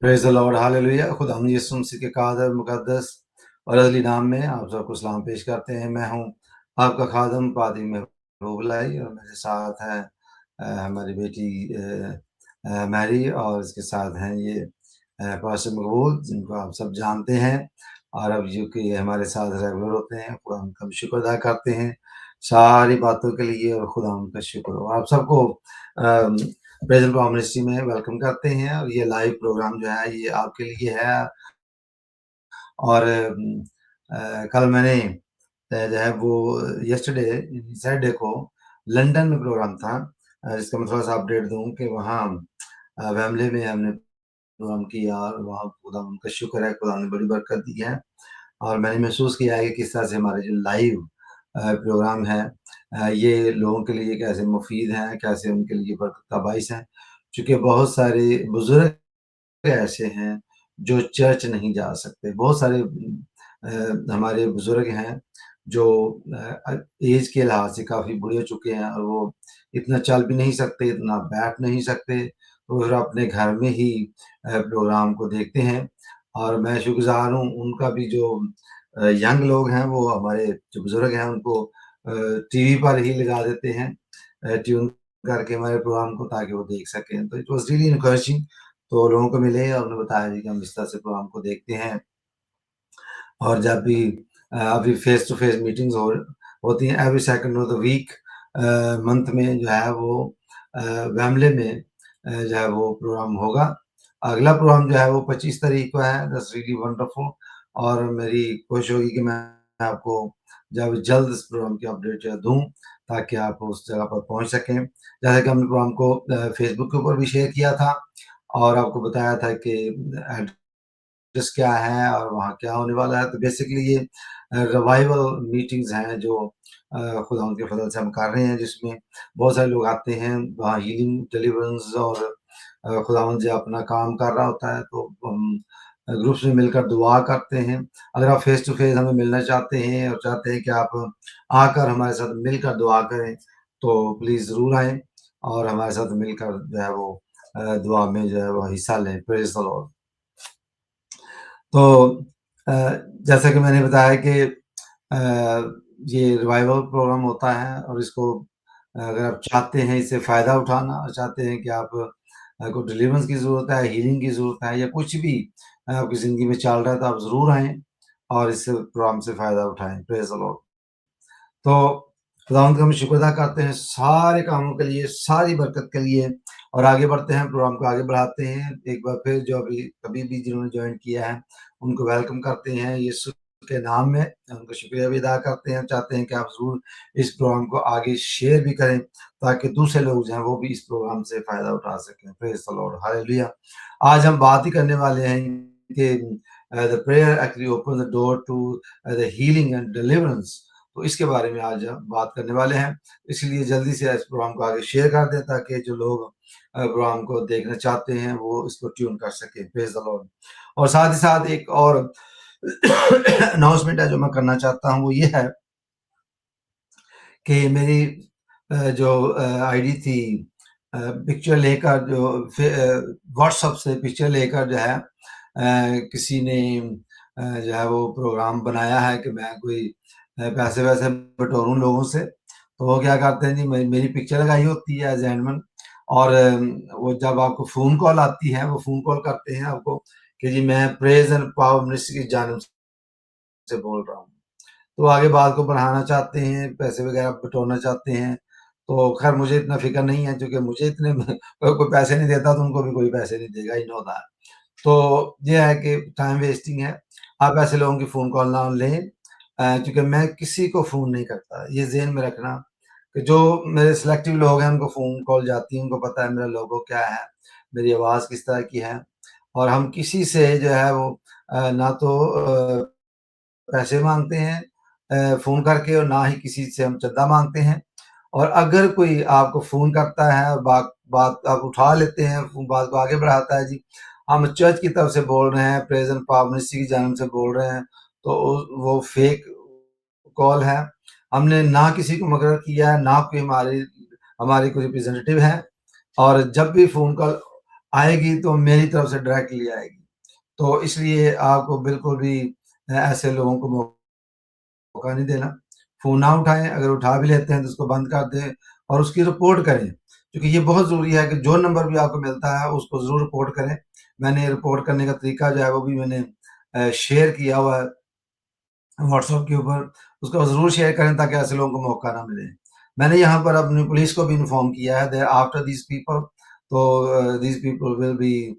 Praise the lord, hallelujah. खुदा हम यीशु मसीह के कादर मुकद्दस और अज़ली नाम में आप सबको सलाम पेश करते हैं। मैं हूँ आपका खादम पादी महबूब लाई और मेरे साथ है हमारी बेटी मैरी और इसके साथ हैं ये पास्टर मकबूल, जिनको आप सब जानते हैं और अब जो कि हमारे साथ रेगुलर होते हैं। खुदा उनका भी शुक्र अदा करते हैं सारी बातों के लिए और खुदा उनका शुक्र हो। आप सबको प्रेजेंट मिनिस्ट्री में वेलकम करते हैं और ये लाइव प्रोग्राम जो है ये आपके लिए है। और कल मैंने जो है वो यस्टरडे सैटरडे को लंदन में प्रोग्राम था, जिसका मैं थोड़ा सा अपडेट दूं कि वहाँ वेम्बले में हमने प्रोग्राम किया और वहाँ खुदा उनका शुक्र है, खुदा ने बड़ी बरकत दी है। और मैंने महसूस किया है कि किस तरह से हमारे जो लाइव प्रोग्राम है ये लोगों के लिए कैसे मुफीद हैं, कैसे उनके लिए बरकत का बाइस है। चूँकि बहुत सारे बुज़ुर्ग ऐसे हैं जो चर्च नहीं जा सकते। बहुत सारे हमारे बुज़ुर्ग हैं जो एज के लिहाज से काफ़ी बूढ़े हो चुके हैं और वो इतना चल भी नहीं सकते, इतना बैठ नहीं सकते, तो फिर अपने घर में ही प्रोग्राम को देखते हैं। और मैं शुक्रगुज़ार हूँ उनका भी जो यंग लोग हैं वो हमारे जो बुज़ुर्ग हैं उनको टीवी पर ही लगा देते हैं ट्यून करके हमारे प्रोग्राम को, ताकि वो देख सकें। तो इट वाज़ रियली एनकरेजिंग। तो लोगों को मिले और उन्होंने बताया जी कि हम इस तरह से प्रोग्राम को देखते हैं। और जब भी अभी फेस टू फेस मीटिंग्स होती हैं every second of the week, month में जो है वो वेम्बले में जो है वो प्रोग्राम होगा। अगला प्रोग्राम जो है वो 25 तारीख को है। That's really wonderful. और मेरी कोशिश होगी कि मैं आपको जब जल्द इस प्रोग्राम की अपडेट दूँ, ताकि आप उस जगह पर पहुँच सकें। जैसे कि हमने प्रोग्राम को फेसबुक के ऊपर भी शेयर किया था और आपको बताया था कि एड्रेस क्या है और वहाँ क्या होने वाला है। तो बेसिकली ये रिवाइवल मीटिंग्स हैं जो खुदा उनके फजल से हम कर रहे हैं, जिसमें बहुत सारे लोग आते हैं। वहाँ हीलिंग, डिलीवरेंस और खुदावंद जो अपना काम कर रहा होता है, तो हम ग्रुप्स में मिलकर दुआ करते हैं। अगर आप फेस टू फेस हमें मिलना चाहते हैं और चाहते हैं कि आप आकर हमारे साथ मिलकर दुआ करें, तो प्लीज़ ज़रूर आएँ और हमारे साथ मिलकर जो है वो दुआ में जो है वो हिस्सा लें। Praise the Lord. तो जैसा कि मैंने बताया कि ये रिवाइवल प्रोग्राम होता है और इसको अगर आप चाहते हैं इससे फ़ायदा उठाना और चाहते हैं कि आप को डिलीवरेंस की ज़रूरत है, हीलिंग की ज़रूरत है या कुछ भी आपकी ज़िंदगी में चल रहा है, तो आप ज़रूर आएँ और इस प्रोग्राम से फ़ायदा उठाएँ। Praise the Lord. तो खुदावंद का हम शुक्र अदा करते हैं सारे कामों के लिए, सारी बरकत के लिए और आगे बढ़ते हैं, प्रोग्राम को आगे बढ़ाते हैं। एक बार फिर जो अभी भी जिन्होंने जॉइन किया है, उनको वेलकम करते हैं यीशु के नाम में। उनका शुक्रिया भी अदा करते हैं, चाहते हैं कि आप ज़रूर इस प्रोग्राम को आगे शेयर भी करें, ताकि दूसरे लोग जो हैं वो भी इस प्रोग्राम से फ़ायदा उठा सकें। Praise the lord, hallelujah. आज हम बात ही करने वाले हैं कि the prayer actually open the door to the healing and deliverance. तो इसके बारे में आज हम बात करने वाले हैं। इसलिए जल्दी से इस प्रोग्राम को आगे शेयर कर दें, ताकि जो लोग प्रोग्राम को देखना चाहते हैं वो इसको ट्यून कर सकें। Praise the Lord. और साथ ही साथ एक और अनाउंसमेंट है जो मैं करना चाहता हूँ, वो ये है कि मेरी जो आईडी थी, पिक्चर लेकर जो व्हाट्सएप से पिक्चर लेकर जो है किसी ने जो है वो प्रोग्राम बनाया है कि मैं कोई पैसे वैसे बटोरूं लोगों से। तो वो क्या करते हैं जी, मेरी पिक्चर लगाई होती है एज एंडमन, और वो जब आपको फ़ोन कॉल आती है, वो फ़ोन कॉल करते हैं आपको कि जी मैं प्रेज़ एंड पावर मिनिस्ट्री की जानिब से बोल रहा हूँ। तो आगे बात को बढ़ाना चाहते हैं, पैसे वगैरह बटोरना चाहते हैं। तो खैर मुझे इतना फ़िक्र नहीं है, क्योंकि मुझे इतने कोई पैसे नहीं देता, तो उनको भी कोई पैसे नहीं देगा, आई नो दैट। तो ये है कि टाइम वेस्टिंग है। आप ऐसे लोगों की फ़ोन कॉल ना लें, क्योंकि मैं किसी को फ़ोन नहीं करता। ये ज़हन में रखना कि जो मेरे सिलेक्टिव लोग हैं उनको फ़ोन कॉल जाती है, उनको पता है मेरा लोगो क्या है, मेरी आवाज़ किस तरह की है। और हम किसी से जो है वो ना तो पैसे माँगते हैं फ़ोन करके, और ना ही किसी से हम चंदा माँगते हैं। और अगर कोई आपको फ़ोन करता है और बात बात आप उठा लेते हैं, बात को आगे बढ़ाता है, जी हम चर्च की तरफ से बोल रहे हैं, प्रेज़ एंड पावर मिनिस्ट्री की जानिब से बोल रहे हैं, तो वो फेक कॉल है। हमने ना किसी को मुकर्रर किया है, ना कोई हमारी कोई रिप्रेजेंटेटिव है। और जब भी फ़ोन कॉल आएगी तो मेरी तरफ से डायरेक्टली आएगी। तो इसलिए आपको बिल्कुल भी ऐसे लोगों को मौका नहीं देना। फ़ोन ना उठाएँ, अगर उठा भी लेते हैं तो उसको बंद कर दें और उसकी रिपोर्ट करें, क्योंकि ये बहुत ज़रूरी है कि जो नंबर भी आपको मिलता है उसको ज़रूर रिपोर्ट करें। मैंने रिपोर्ट करने का तरीका जो है वो भी मैंने शेयर किया हुआ है व्हाट्सएप के ऊपर, उसको ज़रूर शेयर करें ताकि ऐसे लोगों को मौका ना मिले। मैंने यहाँ पर अपनी पुलिस को भी इन्फॉर्म किया है दैट आफ्टर दीज़ पीपल, तो these people will be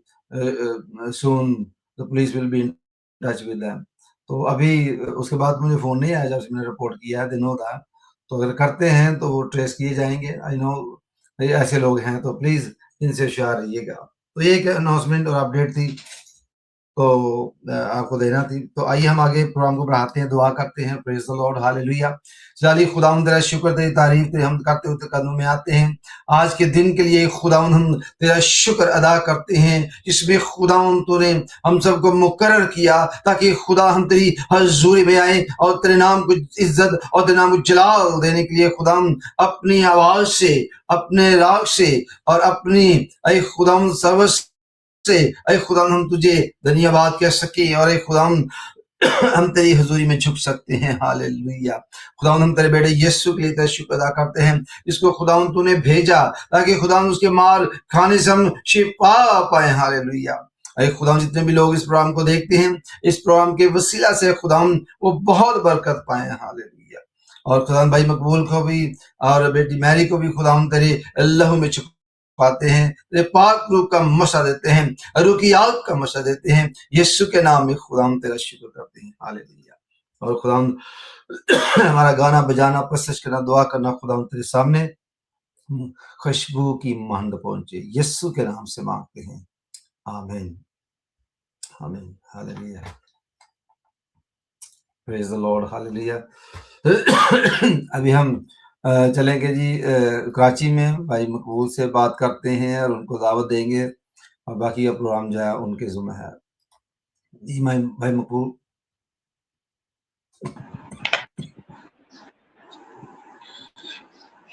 soon, the police will be in touch with them. तो अभी उसके बाद मुझे फ़ोन नहीं आया जब से मैंने रिपोर्ट किया है, दे नो दैट। तो अगर करते हैं तो वो ट्रेस किए जाएँगे। आई नो ये ऐसे लोग हैं, तो प्लीज़ इनसे होशियार रहिएगा। तो ये एक अनाउंसमेंट और अपडेट थी। तो आपको देना थी। तो आइए हम आगे प्रोग्राम को बढ़ाते हैं, दुआ करते हैं। Praise the lord, hallelujah. चलिए खुदावंद तेरा शुक्र, तेरी तारीफ़, तेरी हमद करते हुए तेरे कदमों में आते हैं। आज के दिन के लिए खुदावंद हम तेरा शुक्र अदा करते हैं, जिसमें खुदावंद तूने हम सबको मुकर्रर किया ताकि खुदा हम तेरी हज़ूरी में आएँ और तेरे नाम को इज़्ज़त और तेरे नाम को जलाल देने के लिए खुदावंद अपनी आवाज़ से, अपने राग से और अपनी ऐ खुदावंद सर्वस्व से ऐ खुदा हम तुझे धन्यवाद कह सके और ऐ खुदा हम तेरी हजूरी में झुक सकते हैं। हालेलुया। खुदा हम तेरे बेटे यीशु के लिए तेरा शुक्र अदा करते हैं, जिसको खुदा तूने भेजा ताकि खुदा उसके मार खाने से हम शिफा पाए। हालेलुया। ऐ खुदा जितने भी लोग इस प्रोग्राम को देखते हैं, इस प्रोग्राम के वसीला से खुदा वो बहुत बरकत पाए। हालेलुया। और खुदा भाई मकबूल को भी और बेटी मैरी को भी खुदा तेरे लहू में छुप पाते हैं, तेरे पाक रूह का मशा देते हैं, रूह की आग का मशा देते हैं। यीशु के नाम में खुदा तेरा शुक्र करते हैं। हालेलुया। और खुदा हमारा गाना बजाना, प्रस्तुत करना, दुआ करना खुदा तेरे सामने खुशबू की महंद पहुंचे, यीशु के नाम से मांगते हैं। आमीन, आमीन, hallelujah. Praise the lord, hallelujah. अभी हम चलेंगे जी कराची में भाई मकबूल से बात करते हैं और उनको दावत देंगे और बाकी का प्रोग्राम जो है उनके ज़िम्मे है। जी भाई मकबूल।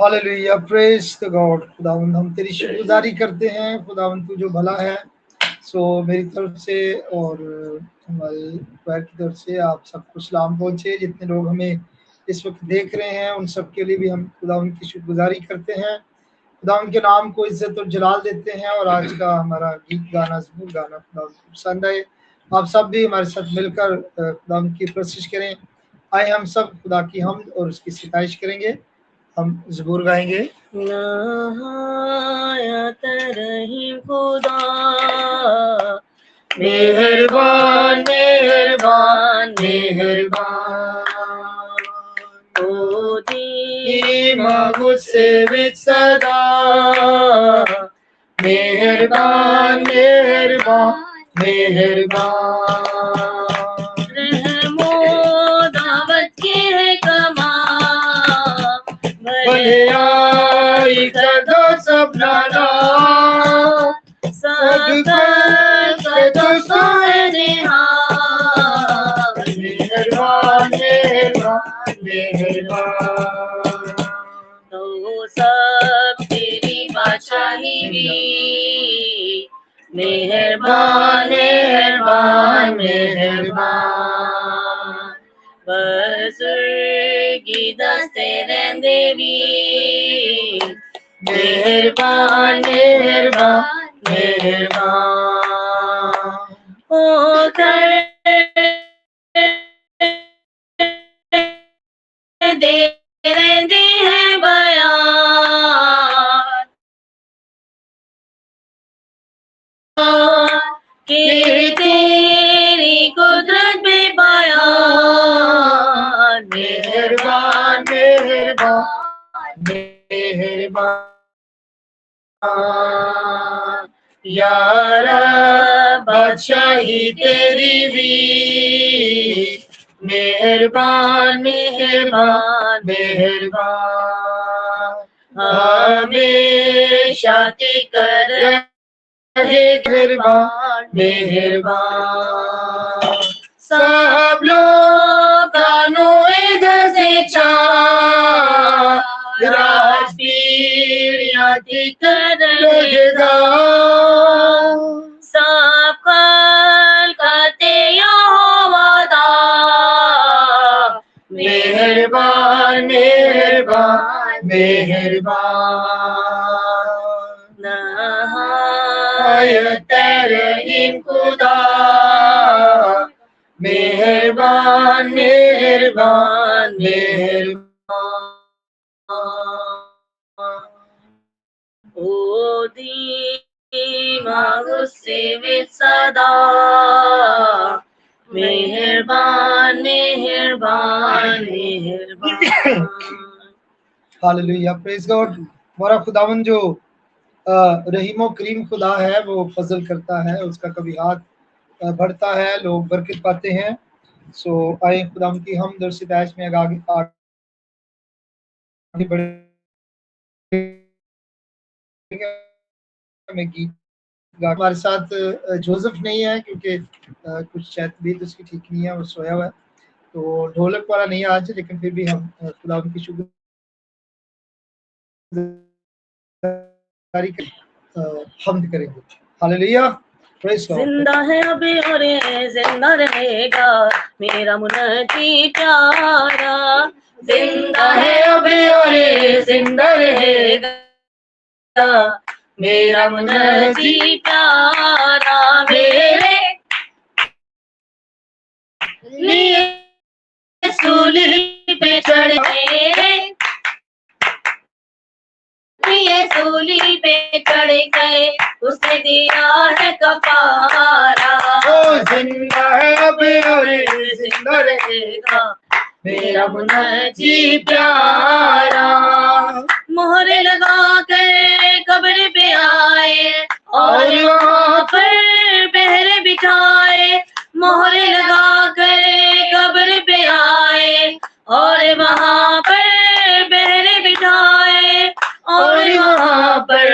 Hallelujah, praise the God. खुदावंद हम तेरी शुक्रगुजारी करते हैं। खुदावंद तू जो भला है। सो मेरी तरफ से और हमारे पैर की तरफ से आप सबको सलाम पहुंचे। जितने लोग हमें इस वक्त देख रहे हैं उन सब के लिए भी हम खुदावंद की शुक्रगुजारी करते हैं। खुदावंद के नाम को इज्जत और जलाल देते हैं। और आज का हमारा गीत गाना, ज़बूर गाना खुदावंद को पसंद आए। आप सब भी हमारे साथ मिलकर खुदावंद की प्रशंसा करें। आए हम सब खुदा की हमद और उसकी सिताइश करेंगे। हम ज़बूर गाएंगे। नहायत रहीम खुदा, मेहरबान मेहरबान मेहरबान, धीमा गुस्से विच सदा, मेहरबान मेहरबान मेहरबान, रहमो दावत के है कमा, भलाई कदो सब नाना, सकल कदो सोने हाँ, मेहरबान मेहरबान मेहरबान, तो सब तेरी बादशाही भी, मेहरबान मेहरबान मेहरबान, बज़ुर्गी दस्ते रहंदे भी, मेहरबान मेहरबान मेहरबान, ओ कर दे रहंदे हैं बयान के तेरी कुदरत में बयान, मेहरबान मेहरबान मेहरबान, या रब बादशाही तेरी भी, मेहरबान मेहरबान मेहरबान, हमेशा की कर मेहरबान मेहरबान, सब लोग कानों इधर से राज पीड़िया की कर लेगा, मेहरबान, नहायत रहीम खुदा, मेहरबान मेहरबान मेहरबान, ओ दीमा गुस्से में सदा, मेहरबान मेहरबान मेहरबान। Hallelujah, praise God. हमारा खुदावन जो रहीम और करीम खुदा है, वो फजल करता है, उसका कभी हाथ बढ़ता है, लोग बरकत पाते हैं। सो आए खुदावन की हम दर से बैच में आगे बढ़ेंगे। में गीत हमारे साथ जोसेफ नहीं है, क्योंकि कुछ शायद तबीयत उसकी ठीक नहीं है, वो सोया हुआ है, तो ढोलक वाला नहीं है आज, लेकिन फिर भी हम खुदावन की शुक्र हमद करेंगे। Hallelujah, praise God. जिंदा है अभी और जिंदा रहेगा मेरा मुनजी प्यारा, जिंदा है अभी और जिंदा रहेगा मेरा मुनजी प्यारा, मेरे लिए सूली पे चढ़ गए, ये सूली पे चढ़ गए, उसने दिया है कफारा, ओ जिंदा है अभी और जिंदा रहेगा मेरा मुनजी प्यारा। मोहरे लगा कर कब्र पे आए और वहाँ पर पहरे बिठाए, मोहरे लगा कर कब्र पे आए और वहाँ पर पहरे बिठाए, और वहाँ पर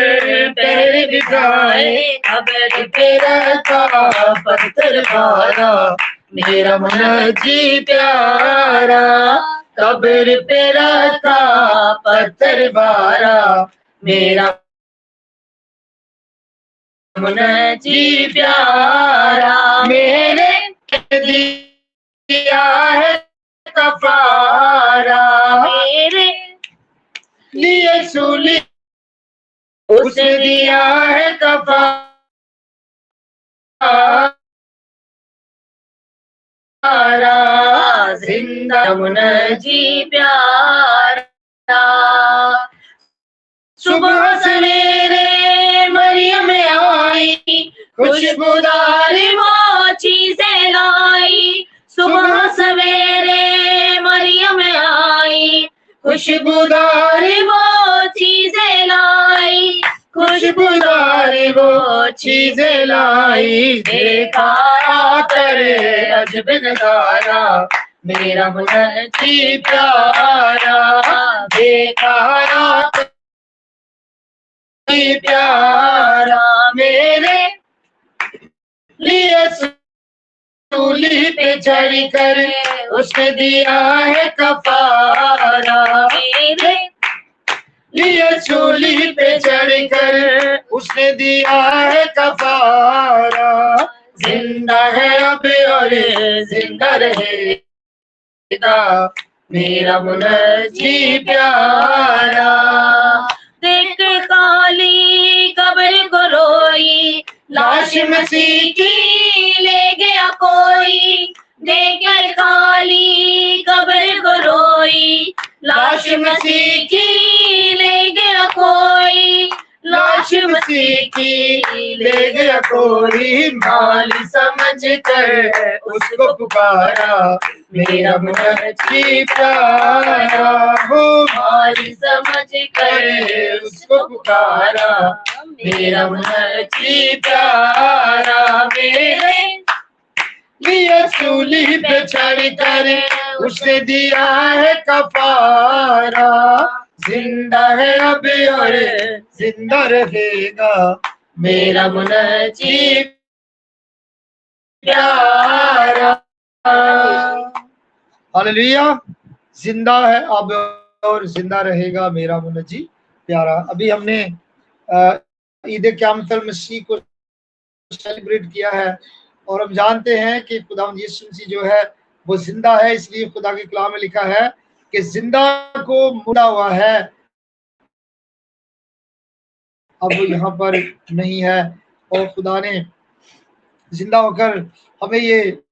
पहरे बिठाए, कब्र पे रखा पत्थर भारा मेरा मुनजी प्यारा, कब्र पे रखा पत्थर भारा मेरा मुनजी प्यारा, मेरे दिया है कफारा, मेरे लिए सूली उसने दिया है कफारा, जिंदा मुनजी प्यारा। सुबह सवेरे मरियम आई, खुशबूदार वो चीजें लाई, सुबह सवेरे मरियम आई, खुशबूदार वो चीजें लाई, खुशबूदार वो चीजें लाई, देखा आकर अजब नजारा मेरा मुनजी प्यारा, देखा आकर प्यारा, मेरे लिए सूली पे चढ़ कर उसने दिया है कफारा, मेरे लिए सूली पे चढ़ कर उसने दिया है कफारा, जिंदा है अब और जिंदा रहेगा मेरा मुनजी प्यारा। देख खाली कब्र को रोई, लाश मसीह की ले गया कोई, देख खाली कब्र को रोई, लाश मसीह की ले गया कोई, लाश मसीह की ले गया कोई, माल समझ कर उसको पुकारा मेरा मुनजी प्यारा, हो माल समझ कर उसको पुकारा मेरा मुनजी प्यारा, मेरे लिए सूली पे चढ़ कर उसने दिया है कफारा, जिंदा है अब और जिंदा रहेगा मेरा मुनजी प्यारा। हालेलुया, जिंदा है अब और जिंदा रहेगा मेरा मुनजी प्यारा। अभी हमने ईद क़यामतुल मसीह को सेलिब्रेट किया है, और हम जानते हैं कि खुदावंद यीशु मसीह जो है वो जिंदा है, इसलिए खुदा के कलाम में लिखा है कि जिंदा को मुड़ा हुआ है अब वो यहाँ पर नहीं है, और खुदा ने जिंदा होकर हमें ये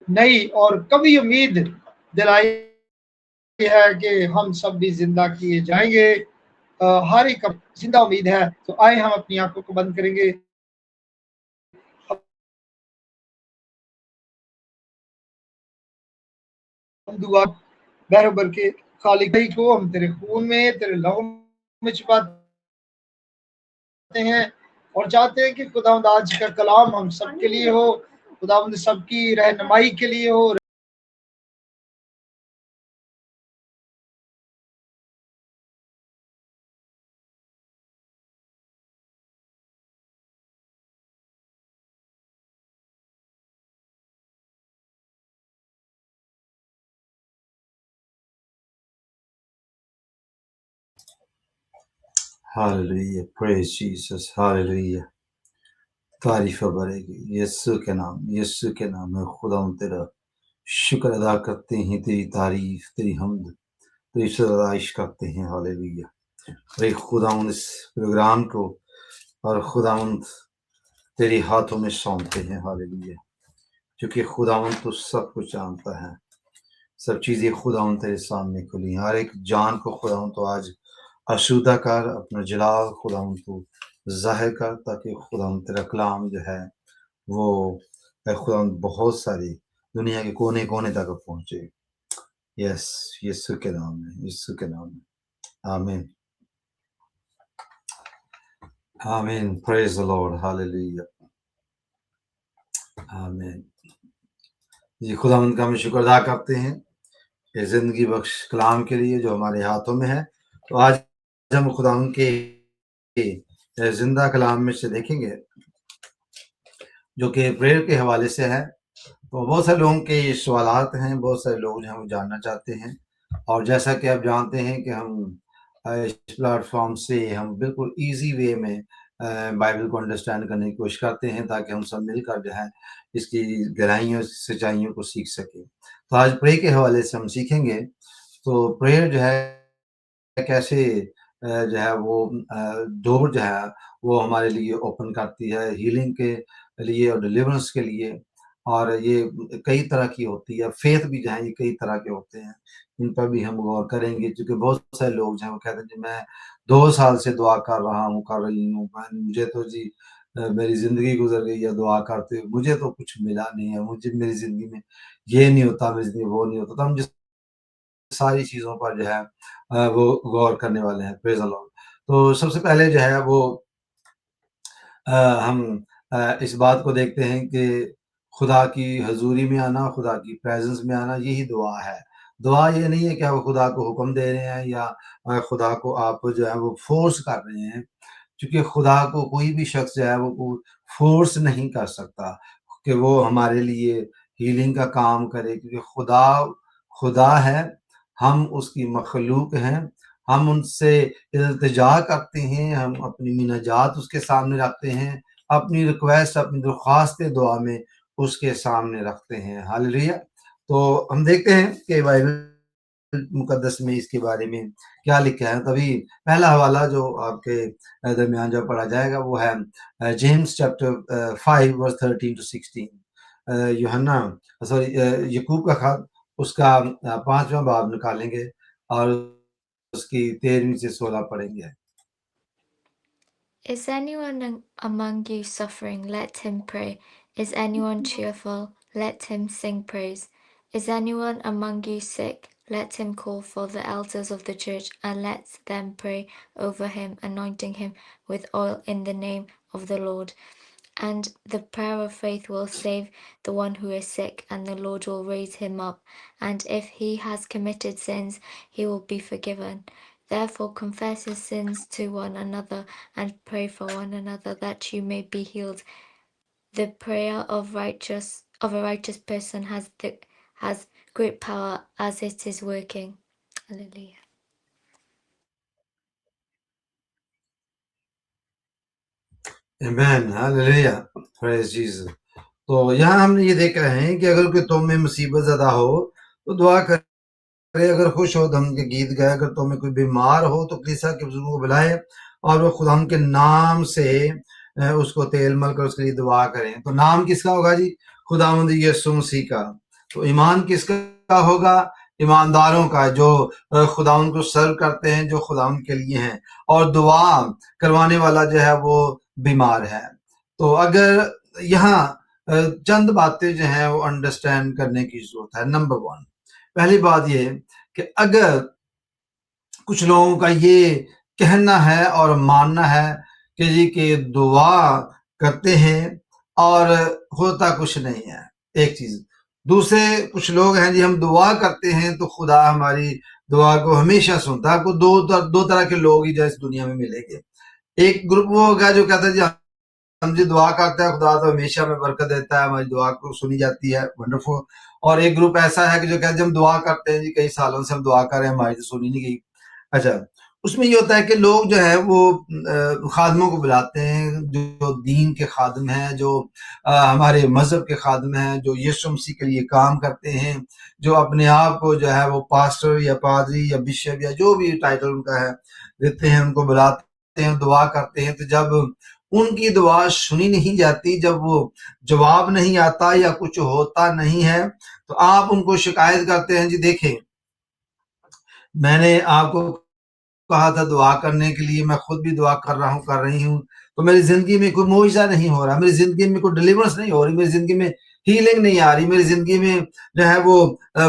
नई और कभी उम्मीद दिलाई है कि हम सब भी जिंदा किए जाएंगे। हर एक जिंदा उम्मीद है। तो आए हम अपनी आंखों को बंद करेंगे, हम दुआ बहरबर के खालिक को हम तेरे खून में, तेरे लहू में छुपाते हैं और चाहते हैं कि खुदावंद आज का कलाम हम सबके लिए हो, खुदावंद सबकी रहनुमाई के लिए हो। Hallelujah, praise Jesus, hallelujah. तारीफ बढ़ेगी यीशु के नाम, यीशु के नाम में। खुदा तेरा शुक्र अदा करते हैं, तेरी तारीफ, तेरी हमद, तेरी सराइश करते हैं। हालेलुया। भाई खुदा इस प्रोग्राम को और खुदा तेरे हाथों में सौंपते हैं। हालेलुया, क्योंकि खुदावंद तो सब कुछ जानता है। सब चीजें खुदावंद तेरे सामने खुली हैं। हर एक जान को खुदावंद तो आज आशुदा कर, अपना जलाल खुदावंद तो जाहिर कर, ताकि खुदावंद तेरा कलाम जो है वो खुदावंद बहुत सारी दुनिया के कोने कोने तक पहुंचे। यस, यीशु के नाम में, यीशु के नाम में। आमीन, आमीन। प्रेज द लॉर्ड, हालेलुया, आमीन। जी, खुदावंद का हम शुक्र अदा करते हैं ये जिंदगी बख्श कलाम के लिए जो हमारे हाथों में है। तो आज हम खुदावंद के जिंदा कलाम में से देखेंगे जो कि प्रेयर के हवाले से है। तो बहुत सारे लोगों के सवालात हैं, बहुत सारे लोग जो हैं वो जानना चाहते हैं। और जैसा कि आप जानते हैं कि हम इस प्लेटफॉर्म से हम बिल्कुल इजी वे में बाइबल को अंडरस्टैंड करने की कोशिश करते हैं, ताकि हम सब मिलकर जो है इसकी गहराइयों सच्चाइयों को सीख सकें। तो आज प्रे के हवाले से हम सीखेंगे। तो प्रेयर जो है कैसे जो है वो डोर जो है वो हमारे लिए ओपन करती है हीलिंग के लिए और डिलीवरेंस के लिए। और ये कई तरह की होती है। फेथ भी जो है ये कई तरह के होते हैं, इन पर भी हम गौर करेंगे। क्योंकि बहुत सारे लोग जो हैं वो कहते हैं जी मैं 2 साल से दुआ कर रहा हूँ, कर रही हूँ, मुझे तो जी मेरी ज़िंदगी गुज़र गई है दुआ करते हुए, मुझे तो कुछ मिला नहीं है, मुझे मेरी ज़िंदगी में ये नहीं होता, मेरी ज़िंदगी में वो नहीं होता। तो हम जिस सारी चीज़ों पर जो है वो गौर करने वाले हैं। Praise the Lord. तो सबसे पहले जो है वो हम इस बात को देखते हैं कि खुदा की हज़ूरी में आना, खुदा की प्रेज़ेंस में आना, यही दुआ है। दुआ ये नहीं है कि आप खुदा को हुक्म दे रहे हैं या खुदा को आप जो है वो फ़ोर्स कर रहे हैं। क्योंकि खुदा को कोई भी शख्स जो है वो फ़ोर्स नहीं कर सकता कि वो हमारे लिए हीलिंग का काम करे। क्योंकि खुदा खुदा है, हम उसकी मखलूक हैं। हम उनसे इल्तिजा करते हैं, हम अपनी मिनाजात उसके सामने रखते हैं, अपनी रिक्वेस्ट, अपनी दरख्वास्तें दुआ में उसके सामने रखते हैं। हालेलुया। तो हम देखते हैं कि बाइबल मुकद्दस में इसके बारे में क्या लिखा है। तभी पहला हवाला जो आपके दरमियान जो पढ़ा जाएगा वो है जेम्स चैप्टर 5 वर्स 13 टू 16। यूहन्ना सॉरी याकूब का खत उसका 5वां बाब निकालेंगे और उसकी 13वीं से 16 पढ़ेंगे। Is anyone among you suffering? Let him pray. Is anyone cheerful? Let him sing praise. Is anyone among you sick? Let him call for the elders of the church and let them pray over him, anointing him with oil in the name of the Lord. And the prayer of faith will save the one who is sick, and the Lord will raise him up. And if he has committed sins, he will be forgiven. Therefore confess your sins to one another and pray for one another that you may be healed. The prayer of a righteous person has great power as it is working. Hallelujah. आमीन, hallelujah, praise Jesus. तो यहाँ हम ये देख रहे हैं कि अगर कोई तुम में मुसीबत ज़दा हो तो दुआ कर کرے، اگر خوش ہو تو ہم کے گیت گائے، اگر تمہیں کوئی بیمار ہو تو کلیسا کے بزرگوں کو بلائے اور وہ خدا کے نام سے اس کو تیل مل کر اس کے لیے دعا کریں۔ تو نام کس کا ہوگا جی؟ خداوند یسوع مسیح کا۔ تو ایمان کس کا ہوگا؟ ایمانداروں کا، جو خداوند کو سرو کرتے ہیں، جو خداوند کے لیے ہیں، اور دعا کروانے والا جو ہے وہ بیمار ہے۔ تو اگر یہاں چند باتیں جو ہیں وہ انڈرسٹینڈ کرنے کی ضرورت ہے۔ نمبر 1، پہلی بات یہ کہ اگر کچھ لوگوں کا یہ کہنا ہے اور ماننا ہے کہ جی کہ دعا کرتے ہیں اور ہوتا کچھ نہیں ہے، ایک چیز۔ دوسرے کچھ لوگ ہیں جی ہم دعا کرتے ہیں تو خدا ہماری دعا کو ہمیشہ سنتا ہے۔ آپ کو دو طرح کے لوگ ہی جو اس دنیا میں ملیں گے۔ ایک گروپ وہ ہوگا جو کہتا ہے جی ہم جی دعا کرتے ہیں خدا تو ہمیشہ میں برکت دیتا ہے، ہماری دعا کو سنی جاتی ہے، ونڈرفل۔ اور ایک گروپ ایسا ہے کہ جو کہتے ہیں ہم دعا کرتے ہیں جی کئی سالوں سے ہم دعا کر رہے ہیں، ہماری تو سنی نہیں گئی۔ اچھا، اس میں یہ ہوتا ہے کہ لوگ جو ہے وہ خادموں کو بلاتے ہیں، جو دین کے خادم ہیں، جو ہمارے مذہب کے خادم ہیں، جو یسوع مسیح کے لیے کام کرتے ہیں، جو اپنے آپ کو جو ہے وہ پاسٹر یا پادری یا بشپ یا جو بھی ٹائٹل ان کا ہے دیتے ہیں، ان کو بلاتے ہیں، دعا کرتے ہیں۔ تو جب ان کی دعا سنی نہیں جاتی، جب وہ جواب نہیں آتا یا کچھ ہوتا نہیں ہے، تو آپ ان کو شکایت کرتے ہیں جی دیکھیں میں نے آپ کو کہا تھا دعا کرنے کے لیے، میں خود بھی دعا کر رہی ہوں، تو میری زندگی میں کوئی معجزہ نہیں ہو رہا، میری زندگی میں کوئی ڈیلیورنس نہیں ہو رہی، میری زندگی میں ہیلنگ نہیں آ رہی، میری زندگی میں جو ہے وہ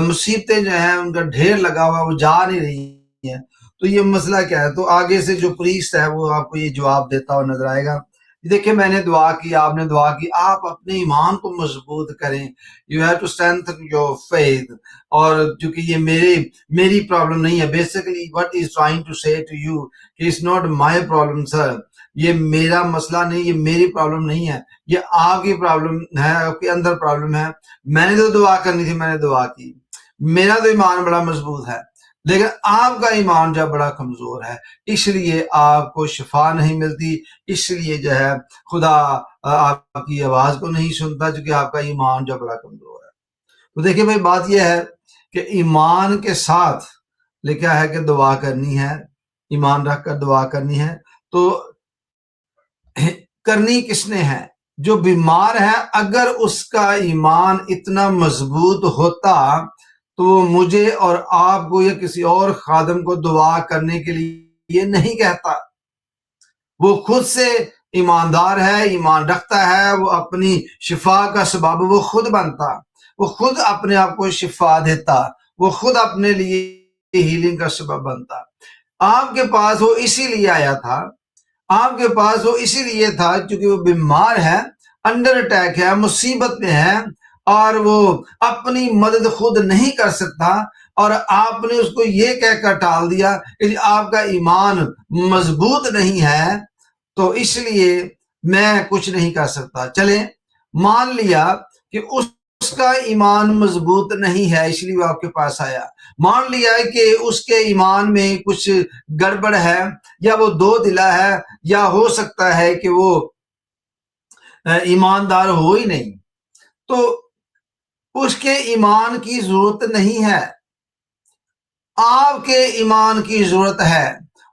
مصیبتیں جو ہیں ان کا ڈھیر لگا ہوا، وہ جا نہیں رہی ہیں۔ تو یہ مسئلہ کیا ہے؟ تو آگے سے جو پریسٹ ہے وہ آپ کو یہ جواب دیتا ہوا نظر آئے گا، دیکھیں میں نے دعا کی، آپ نے دعا کی، آپ اپنے ایمان کو مضبوط کریں، you have to strengthen your faith. اور چونکہ یہ میری پرابلم نہیں ہے، basically what is trying to say to you کہ it's not my problem sir, یہ میرا مسئلہ نہیں، یہ میری پرابلم نہیں ہے، یہ آپ کی پرابلم ہے، آپ کے اندر پرابلم ہے۔ میں نے تو دعا کرنی تھی، میں نے دعا کی، میرا تو ایمان بڑا مضبوط ہے، لیکن آپ کا ایمان جو بڑا کمزور ہے، اس لیے آپ کو شفا نہیں ملتی، اس لیے جو ہے خدا آپ کی آواز کو نہیں سنتا، چونکہ آپ کا ایمان جو بڑا کمزور ہے۔ تو دیکھیں بھائی بات یہ ہے کہ ایمان کے ساتھ لکھا ہے کہ دعا کرنی ہے، ایمان رکھ کر دعا کرنی ہے۔ تو کرنی کس نے ہے؟ جو بیمار ہے، اگر اس کا ایمان اتنا مضبوط ہوتا تو وہ مجھے اور آپ کو یا کسی اور خادم کو دعا کرنے کے لیے نہیں کہتا۔ وہ خود سے ایماندار ہے، ایمان رکھتا ہے، وہ اپنی شفا کا سبب وہ خود بنتا، وہ خود اپنے آپ کو شفا دیتا، وہ خود اپنے لیے ہیلنگ کا سبب بنتا۔ آپ کے پاس وہ اسی لیے آیا تھا، آپ کے پاس وہ اسی لیے تھا کیونکہ وہ بیمار ہے، انڈر اٹیک ہے، مصیبت میں ہے، اور وہ اپنی مدد خود نہیں کر سکتا، اور آپ نے اس کو یہ کہہ کر ٹال دیا کہ آپ کا ایمان مضبوط نہیں ہے تو اس لیے میں کچھ نہیں کر سکتا۔ چلیں مان لیا کہ اس کا ایمان مضبوط نہیں ہے اس لیے وہ آپ کے پاس آیا، مان لیا کہ اس کے ایمان میں کچھ گڑبڑ ہے، یا وہ دو دلا ہے، یا ہو سکتا ہے کہ وہ ایماندار ہو ہی نہیں، تو اس کے ایمان کی ضرورت نہیں ہے، آپ کے ایمان کی ضرورت ہے۔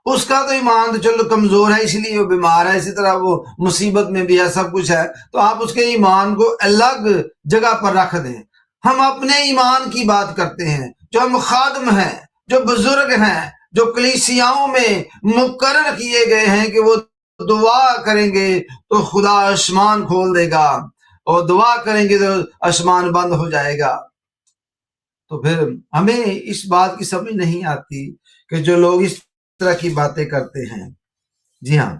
اس کا تو ایمان تو چلو کمزور ہے، اس لیے وہ بیمار ہے، اسی طرح وہ مصیبت میں بھی ہے، سب کچھ ہے، تو آپ اس کے ایمان کو الگ جگہ پر رکھ دیں۔ ہم اپنے ایمان کی بات کرتے ہیں، جو ہم خادم ہیں، جو بزرگ ہیں، جو کلیسیاؤں میں مقرر کیے گئے ہیں کہ وہ دعا کریں گے تو خدا آسمان کھول دے گا، اور دعا کریں گے تو آسمان بند ہو جائے گا۔ تو پھر ہمیں اس بات کی سمجھ نہیں آتی کہ جو لوگ اس طرح کی باتیں کرتے ہیں۔ جی ہاں،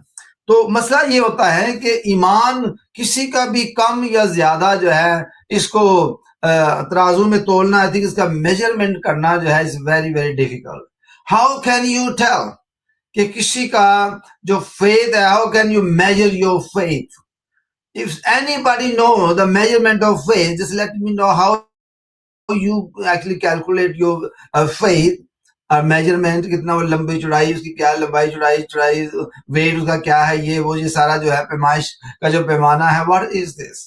تو مسئلہ یہ ہوتا ہے کہ ایمان کسی کا بھی کم یا زیادہ جو ہے اس کو ترازو میں تولنا، آئی تھنک اس کا میجرمنٹ کرنا جو ہے is very very difficult. How can you tell کہ کسی کا جو فیتھ ہے، how can you measure your faith? If anybody know the measurement of faith, just let me know how you actually calculate your faith. Measurement کتنا، وہ لمبی چوڑائی اس کی کیا، لمبائی چوڑائی ویٹ اس کا کیا ہے، یہ سارا جو ہے پیمائش کا جو پیمانہ ہے، what is this؟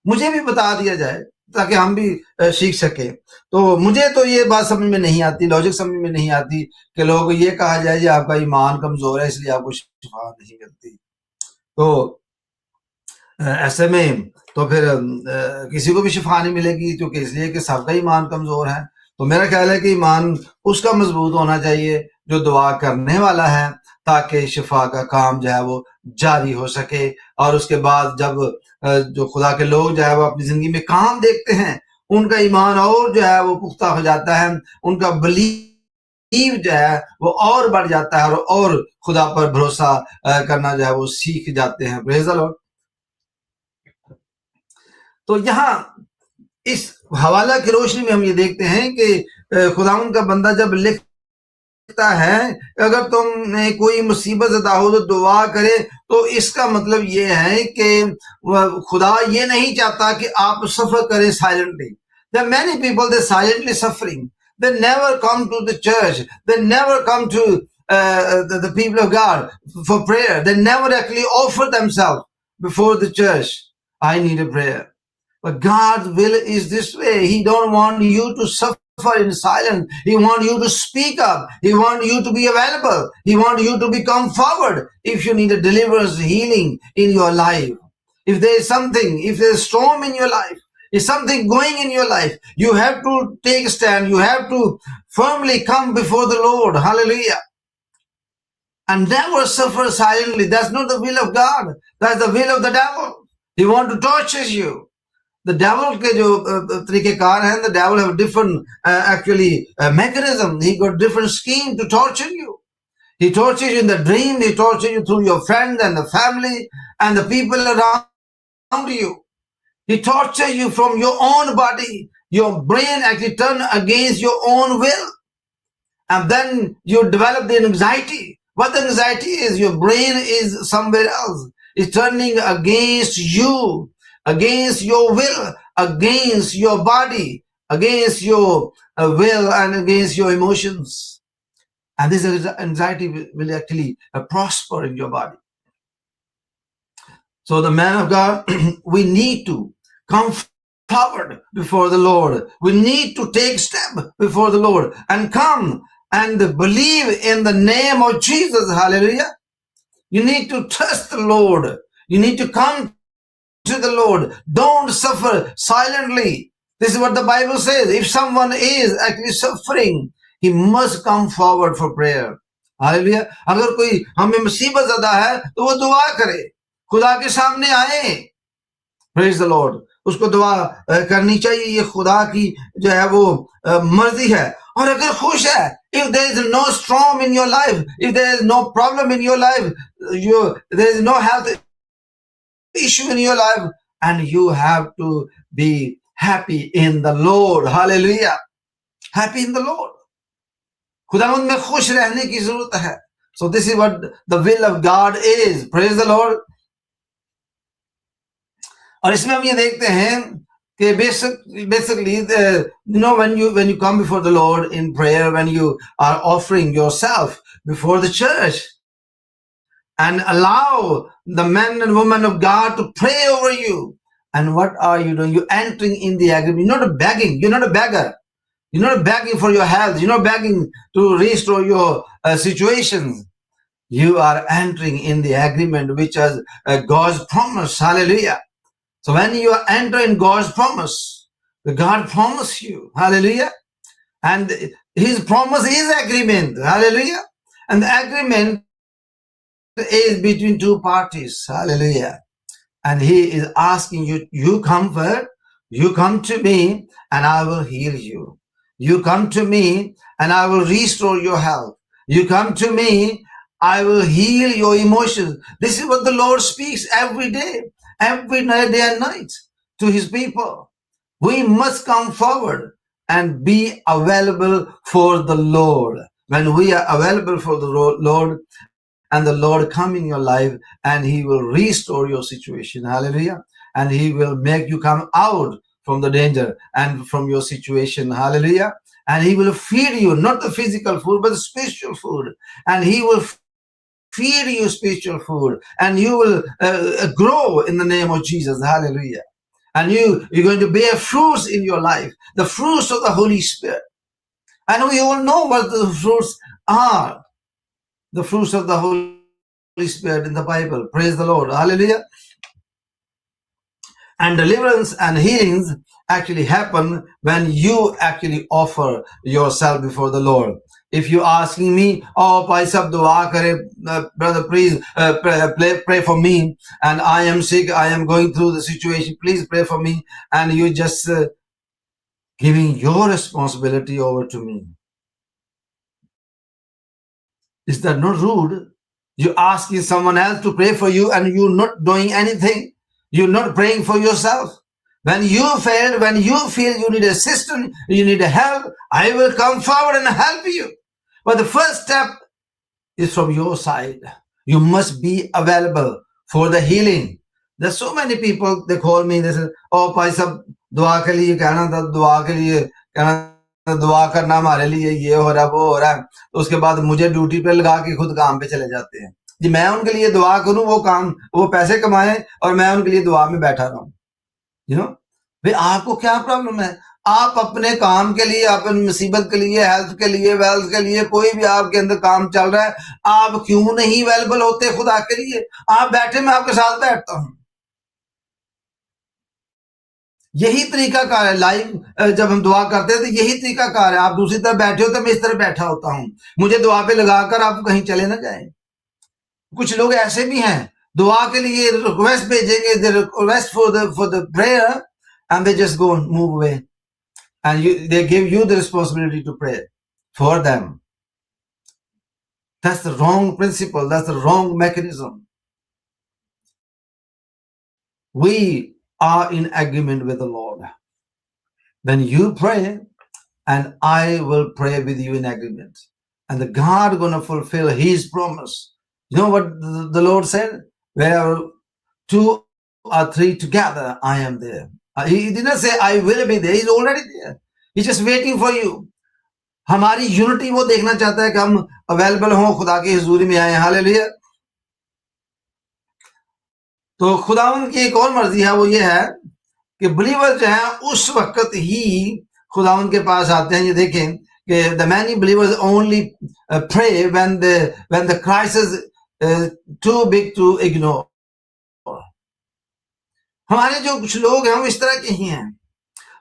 مجھے بھی بتا دیا جائے ताकि हम भी सीख सके। तो मुझे तो ये बात समझ में नहीं आती, लॉजिक समझ में नहीं आती कि लोगों को ये कहा जाए कि आपका ईमान कमजोर है इसलिए आपको शिफा नहीं मिलती। तो ऐसे में तो फिर किसी को भी शिफा नहीं मिलेगी, क्योंकि इसलिए कि सबका ईमान कमजोर है। तो मेरा ख्याल है कि ईमान उसका मजबूत होना चाहिए जो दुआ करने वाला है, ताकि शिफा का काम जो है वो जारी हो सके। और उसके बाद जब जो खुदा के लोग जो है वो अपनी जिंदगी में काम देखते हैं, उनका ईमान और जो है वो पुख्ता हो जाता है, उनका बिलीव जो है वो और बढ़ जाता है, और खुदा पर भरोसा करना जो है वो सीख जाते हैं। Praise the Lord. तो यहाँ इस हवाला की रोशनी में हम ये देखते हैं कि खुदावंद का बंदा जब लिखता है, अगर तुमने कोई मुसीबत ज़दा हो तो दुआ करे, तो इसका मतलब ये है कि खुदा ये नहीं चाहता कि आप सफर करें silently. There are many people, they're silently suffering. They never come to the church. They never come to the people of God for prayer. They never actually offer themselves before the church. I need a prayer. But God's will is this way. He don't want you to suffer in silence. He wants you to speak up. He wants you to be available. He wants you to become forward if you need a deliverance, healing in your life. If there is something, if there is a storm in your life, if something going in your life, you have to take a stand. You have to firmly come before the Lord. Hallelujah. And never suffer silently. That's not the will of God. That's the will of the devil. He wants to torture you. The devil के जो तरीकेकार हैं, the devil have different actually mechanism. He got different scheme to torture you. He tortures you in the dream. He tortures you through your friends and the family and the people around you. He tortures you from your own body. Your brain actually turn against your own will, and then you develop the anxiety. What the anxiety is, your brain is somewhere else. It's turning against you, against your will, against your body, against your will and against your emotions. And this anxiety will actually prosper in your body. So the man of God, we need to come forward before the Lord. We need to take step before the Lord and come and believe in the name of Jesus. Hallelujah. You need to trust the Lord. You need to come to the Lord. Don't suffer silently. This is what the Bible says. If someone is actually suffering, he must come forward for prayer. Hallelujah. अगर कोई हमें मुसीबत ज़्यादा है तो वो दुआ करे, खुदा के सामने आए. Praise the Lord. उसको दुआ करनी चाहिए. ये खुदा की जो है वो मर्जी है. और अगर खुश है, if there is no storm in your life, if there is no problem in your life, there is no health issue in your life, and you have to be happy in the Lord. Hallelujah. Happy in the Lord. खुदावंद में खुश रहने की जरूरत है. So this is what the will of God is. Praise the Lord. और इसमें हम ये देखते हैं कि basically when you come before the Lord in prayer, when you are offering yourself before the church and allow the men and women of God to pray over you, and what are you doing? You're entering in the agreement. You're not begging. You're not a beggar. You're not begging for your health. You're not begging to restore your situations. You are entering in the agreement which is God's promise. Hallelujah. So when you enter in God's promise, God promised you, hallelujah, and His promise is agreement, hallelujah, and the agreement is between two parties, hallelujah, and He is asking you, you comfort, you come to me and I will heal you. You come to me and I will restore your health. You come to me, I will heal your emotions. This is what the Lord speaks every day day and night to His people. We must come forward and be available for the Lord. When we are available for the Lord, and the Lord come in your life, and He will restore your situation. Hallelujah. And He will make you come out from the danger and from your situation. Hallelujah. And He will feed you, not the physical food, but the spiritual food. And He will feed you spiritual food, and you will grow in the name of Jesus. Hallelujah. And you're going to bear fruits in your life, the fruits of the Holy Spirit. And we all know what the fruits are. The fruits of the Holy Spirit in the Bible. Praise the Lord. Hallelujah. And deliverance and healings actually happen when you actually offer yourself before the Lord. If you're asking me, oh, bhai sab dua kare, brother, please pray for me, and I am sick, I am going through the situation, please pray for me, and you just giving your responsibility over to me. Is that not rude? You're asking someone else to pray for you and you're not doing anything. You're not praying for yourself. When you fail, when you feel you need assistance, you need help, I will come forward and help you. But the first step is from your side. You must be available for the healing. There's so many people, they call me, they say, oh, bhai sab dua ke liye कहना था, दुआ के लिए कहना, दुआ करना हमारे लिए, ये हो रहा, वो हो रहा है. तो उसके बाद मुझे ड्यूटी पे लगा के खुद काम पे चले जाते हैं. जी मैं उनके लिए दुआ करूं, वो काम, वो पैसे कमाएं और मैं उनके लिए दुआ में बैठा रहूं. यू नो, भाई आपको क्या प्रॉब्लम है? आप अपने काम के लिए, अपनी मुसीबत के लिए, हेल्थ के लिए, वेल्थ के लिए, कोई भी आपके अंदर काम चल रहा है, आप क्यों नहीं अवेलेबल होते खुदा के लिए? आप बैठे, मैं आपके साथ बैठता हूं. यही तरीका कार है. लाइव जब हम दुआ करते हैं तो यही तरीका कार है. आप दूसरी तरफ बैठे हो तो मैं इस तरफ बैठा होता हूं. मुझे दुआ पे लगाकर आप कहीं चले ना जाएं. कुछ लोग ऐसे भी हैं, दुआ के लिए रिक्वेस्ट भेजेंगे, they request for the prayer and they just go and move away, and they give you the responsibility to pray for them. That's the wrong principle. That's the wrong mechanism. We are in agreement with the Lord. When you pray, and I will pray with you in agreement, and the God going to fulfill His promise. You know what the Lord said? Where 2 or 3 together, I am there. He didn't say I will be there. He's already there. He's just waiting for you. हमारी unity वो देखना चाहता है कि हम available हों, खुदा की हुजूरी में आए. हालेलुया. तो खुदावंद की एक और मर्जी है, वो ये है कि बिलीवर जो है उस वक्त ही खुदावंद के पास आते हैं. ये देखें कि the many believers only pray when the crisis too big to ignore. हमारे जो कुछ लोग हैं वो इस तरह के ही हैं.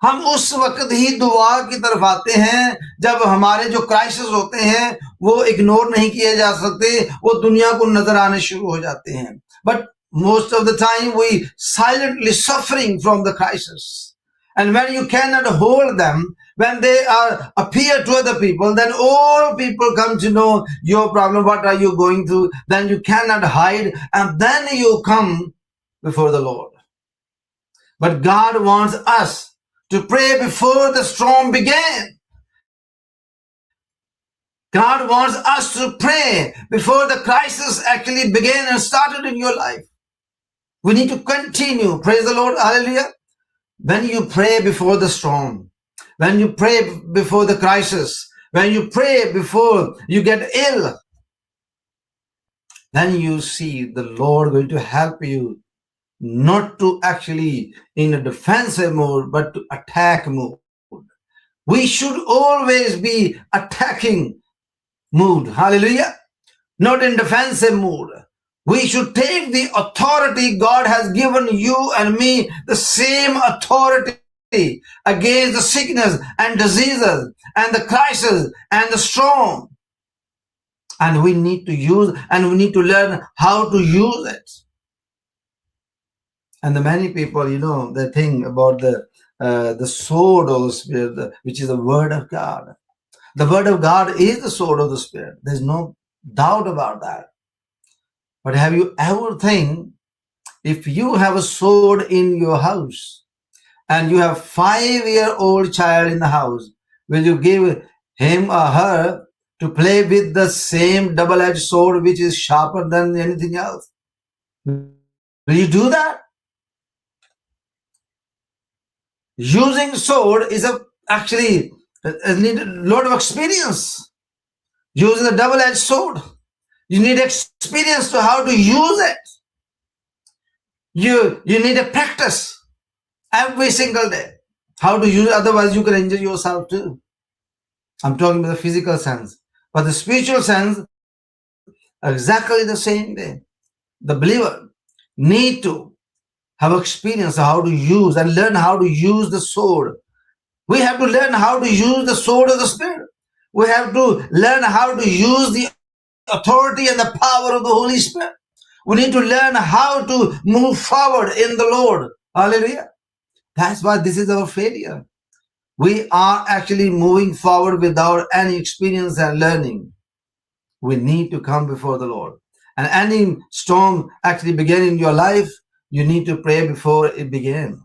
हम उस वक्त ही दुआ की तरफ आते हैं जब हमारे जो क्राइसिस होते हैं वो इग्नोर नहीं किए जा सकते, वो दुनिया को नजर आने शुरू हो जाते हैं. But most of the time we silently suffering from the crisis, and when you cannot hold them, when they are appear to other people, then all people come to know your problem, what are you going through, then you cannot hide, and then you come before the Lord. But God wants us to pray before the storm began. God wants us to pray before the crisis actually began and started in your life. We need to continue. Praise the Lord. Hallelujah. When you pray before the storm, when you pray before the crisis, when you pray before you get ill, then you see the Lord going to help you, not to actually in a defensive mode, but to attack mode. We should always be attacking mood. Hallelujah. Not in defensive mood. We should take the authority God has given you and me, the same authority against the sickness and diseases and the crisis and the storm. And we need to use, and we need to learn how to use it. And the many people, you know, they think about the sword of the Spirit, which is the Word of God. The Word of God is the sword of the Spirit. There's no doubt about that. But have you ever think, if you have a sword in your house and you have 5-year-old child in the house, will you give him or her to play with the same double-edged sword which is sharper than anything else? Will you do that? Using sword is actually need a lot of experience. Using the double-edged sword, you need experience to how to use it. You need a practice. Every single day. How to use it, otherwise you can injure yourself too. I'm talking about the physical sense. But the spiritual sense, exactly the same way. The believer need to have experience of how to use and learn how to use the sword. We have to learn how to use the sword of the Spirit. We have to learn how to use the authority and the power of the Holy Spirit. We need to learn how to move forward in the Lord. Hallelujah. That's why this is our failure. We are actually moving forward without any experience and learning. We need to come before the Lord. And any storm actually begin in your life, you need to pray before it begins.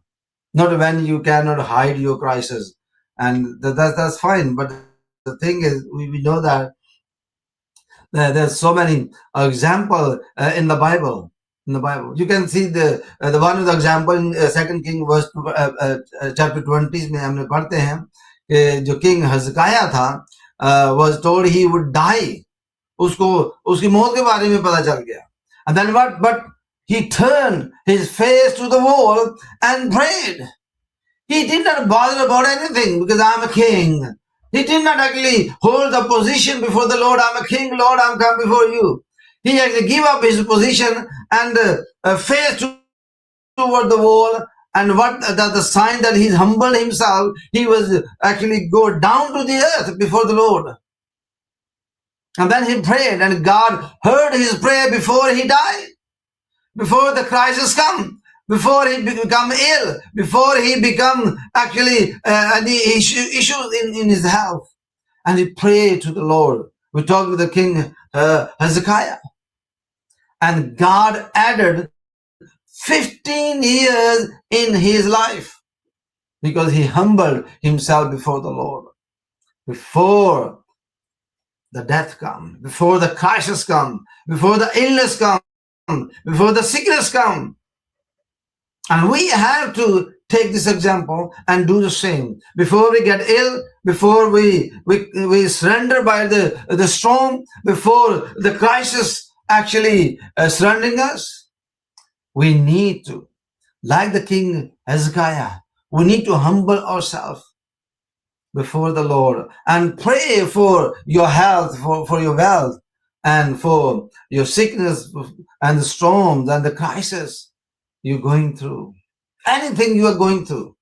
Not when you cannot hide your crisis. And that's fine. But the thing is, we know that there's so many example in the Bible. In the Bible, you can see the one of the example in Second King verse chapter 20 में हमने पढ़ते हैं कि जो King Hezekiah था was told he would die. उसको उसकी मौत के बारे में पता चल गया. And then what? But he turned his face to the wall and prayed. He did not bother about anything because I'm a king. He did not actually hold the position before the Lord. I'm a king, Lord, I'm come before you. He actually gave up his position and faced toward the wall. And what the sign that he humbled himself, he was actually go down to the earth before the Lord. And then he prayed, and God heard his prayer before he died, before the crisis come, before he become ill, before he become actually any issues in his health. And he prayed to the Lord. We talked with the king Hezekiah. And God added 15 years in his life because he humbled himself before the Lord. Before the death come, before the crisis come, before the illness come, before the sickness come. And we have to take this example and do the same. Before we get ill, before we surrender by the storm, before the crisis actually surrounding us, we need to, like the king Hezekiah, we need to humble ourselves before the Lord and pray for your health, for your wealth, and for your sickness and the storms and the crisis you're going through. Anything you are going through,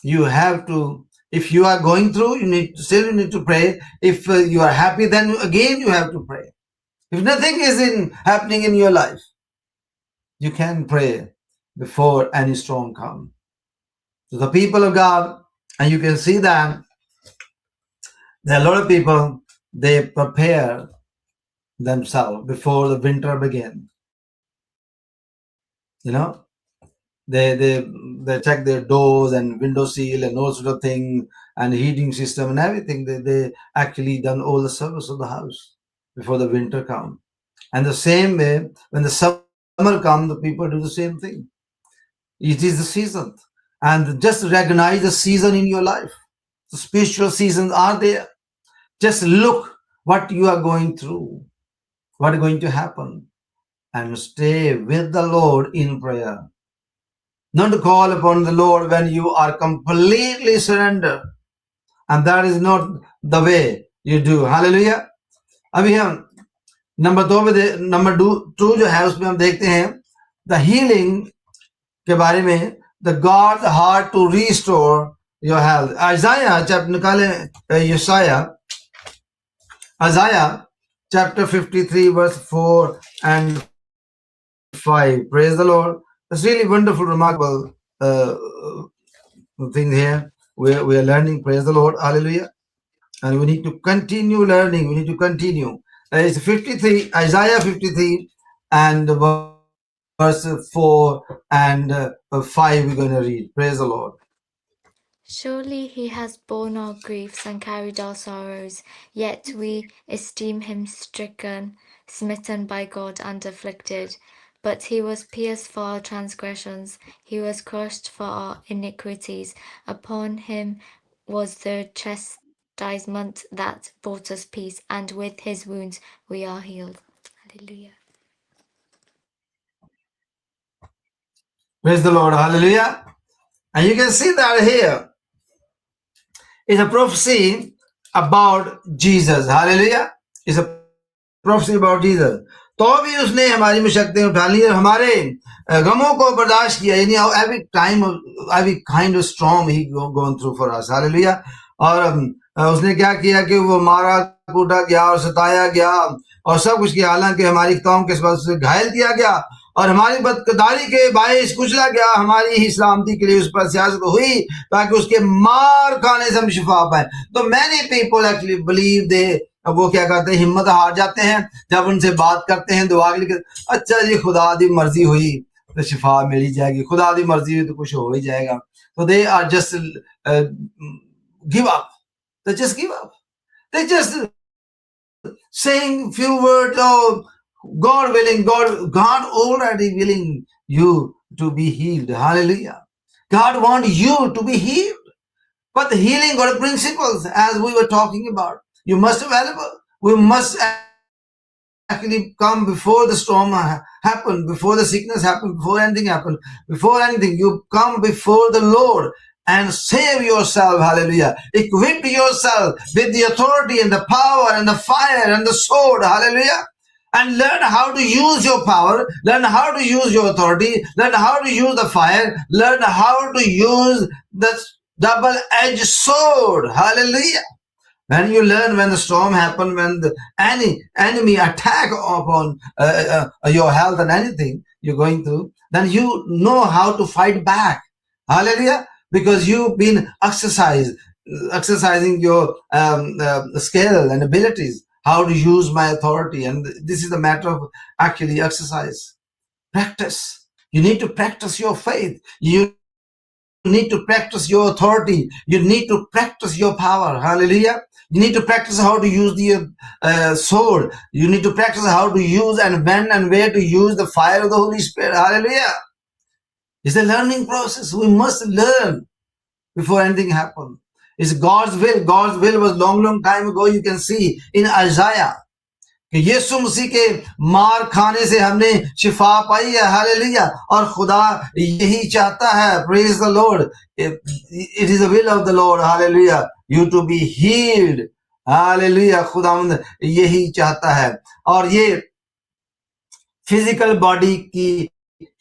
you have to, if you are going through, you need to pray. If you are happy, then again you have to pray. If nothing is happening in your life, you can pray before any storm comes. So the people of God, and you can see that there are a lot of people, they prepare themselves before the winter begins. You know, they check their doors and window seal and all sort of thing and heating system and everything. They actually done all the service of the house before the winter come. And the same way, when the summer come, the people do the same thing. It is the season. And just recognize the season in your life. The spiritual seasons are there. Just look what you are going through, what is going to happen, and stay with the Lord in prayer. Not to call upon the Lord when you are completely surrendered. And that is not the way you do. Hallelujah. अभी हम number two जो है उसमें हम देखते हैं the healing के बारे में the God heart to restore your health Isaiah जब निकाले Isaiah chapter 53 verse 4 and 5. Praise the Lord. It's really wonderful, remarkable thing here. We are learning. Praise the Lord. Hallelujah. And we need to continue learning. We need to continue. It's 53, Isaiah 53 and verse 4 and 5 we're going to read. Praise the Lord. Surely he has borne our griefs and carried our sorrows, yet we esteem him stricken, smitten by God, and afflicted. But he was pierced for our transgressions, he was crushed for our iniquities. Upon him was the chastisement that brought us peace, and with his wounds we are healed. Hallelujah. Praise the Lord. Hallelujah. And you can see that here is a prophecy about Jesus. Hallelujah. It's a prophecy about Jesus. तो भी उसने हमारी मुशक्कतें उठा ली और हमारे गमों को बर्दाश्त किया, यानी every time, every kind of storm he gone through for us. Hallelujah. और उसने क्या किया कि वो मारा कूटा गया और सताया गया और सब कुछ किया, हालांकि हमारी कौम के सबब से घायल किया गया और हमारी बदकिरदारी के बायस कुचला गया, हमारी ही सलामती के लिए उस पर सियासत हुई ताकि उसके मार खाने से हम शिफा पाए. तो many people actually believe they, वो क्या करते हैं, हिम्मत हार जाते हैं जब उनसे बात करते हैं, दुआ के लिए, अच्छा जी खुदा दी मर्जी हुई तो शिफा मिल ही जाएगी, खुदा दी मर्जी हुई तो कुछ हो ही जाएगा. तो they are just give up, they just give up. They just saying few words, oh, God willing, God already willing you to be healed. Hallelujah. God wants you to be healed. But the healing got principles, as we were talking about. You must available. We must actually come before the storm happen, before the sickness happen, before anything happen, before anything. You come before the Lord and save yourself, hallelujah. Equip yourself with the authority and the power and the fire and the sword, hallelujah. And learn how to use your power, learn how to use your authority, learn how to use the fire, learn how to use the double-edged sword, hallelujah. When you learn, when the storm happens, when any enemy attack upon your health and anything you're going through, then you know how to fight back. Hallelujah. Because you've been exercising your skill and abilities, how to use my authority. And this is a matter of actually exercise. Practice. You need to practice your faith. You need to practice your authority. You need to practice your power. Hallelujah. You need to practice how to use the sword. You need to practice how to use and when and where to use the fire of the Holy Spirit. Hallelujah. It's a learning process. We must learn before anything happens. It's God's will. God's will was long time ago. You can see in Isaiah कि यीशु मसीह के मार खाने से हमने शिफा पाई है. Hallelujah. और खुदा यही चाहता है. Praise the lord. It is the will of the lord. Hallelujah. You to be healed. Hallelujah. खुदावंद यही चाहता है. और ये फिजिकल बॉडी की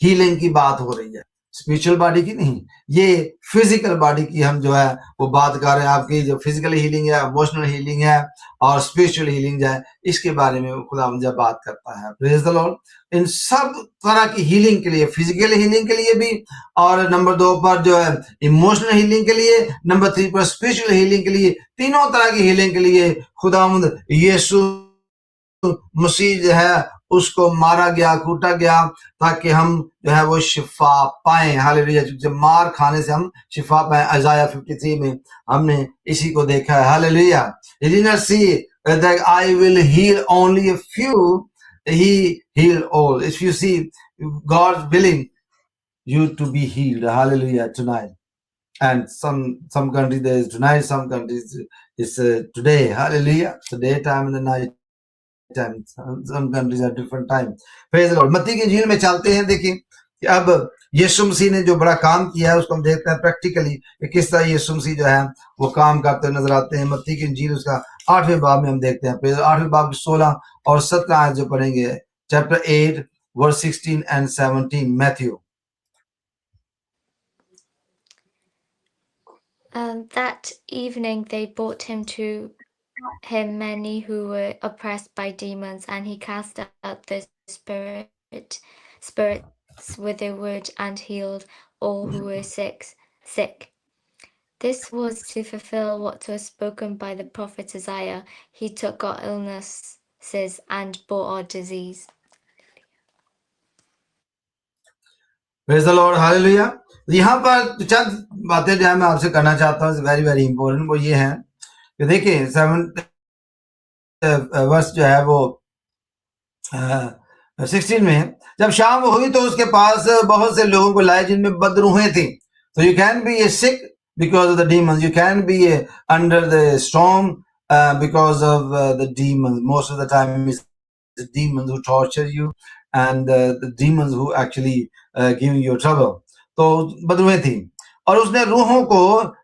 हीलिंग की बात हो रही है, स्पिरिचुअल बॉडी की नहीं. ये फिजिकल बॉडी की हम जो है वो बात कर रहे हैं. आपकी जो फिजिकल हीलिंग है, इमोशनल हीलिंग है और स्पिरिचुअल हीलिंग है, इसके बारे में खुदा जब बात करता है. Praise the Lord. इन सब तरह की हीलिंग के लिए, फिजिकल हीलिंग के लिए भी, और नंबर 2 पर जो है इमोशनल हीलिंग के लिए, नंबर 3 पर स्पिरिचुअल हीलिंग के लिए, तीनों तरह की हीलिंग के लिए खुदावंद यीशु मसीह जो है उसको मारा गया, कूटा गया ताकि हम जो है वो शिफा पाएं. हालेलुया. जब मार खाने से हम शिफा पाएं. Isaiah 53 में हमने इसी को देखा है. Hallelujah. He did not see that I will heal only a few, he healed all. If you see, God willing you to be healed. Hallelujah. Tonight. And some countries there is tonight, some countries is today. Hallelujah. The daytime and the night time. Some countries are different time. Praise the Lord. मत्ती की इंजील में चलते हैं. देखिए कि अब यीशु मसीह ने जो बड़ा काम किया है उसको हम देखते हैं प्रैक्टिकली कि किस तरह यीशु मसीह जो है वो काम करते नजर आते हैं. मत्ती की इंजील उसका 8वें बाब में हम देखते हैं. 8वें बाब 16 और 17 आयत जो पढ़ेंगे. Chapter 8 verse 16 and 17. Matthew. That evening they brought him to him many who were oppressed by demons, and he cast out the spirits with a word and healed all who were sick. This was to fulfill what was spoken by the prophet Isaiah. He took our illnesses and bore our disease. Praise the Lord. Hallelujah. यहाँ पर चंद बातें जो है मैं आपसे करना चाहता हूँ, वेरी वेरी इंपॉर्टेंट. वो ये है कि देखिए 7 वर्ष जो है वो 16 में, जब शाम हुई तो उसके पास बहुत से लोगों को लाए जिनमें बदरूहें थी. So you can be sick because of the demons. You can be under the storm because of the demons. Most of the time it's the demons who torture you and the demons who actually give you trouble. तो बदरूहें थी اور اس نے روحوں کو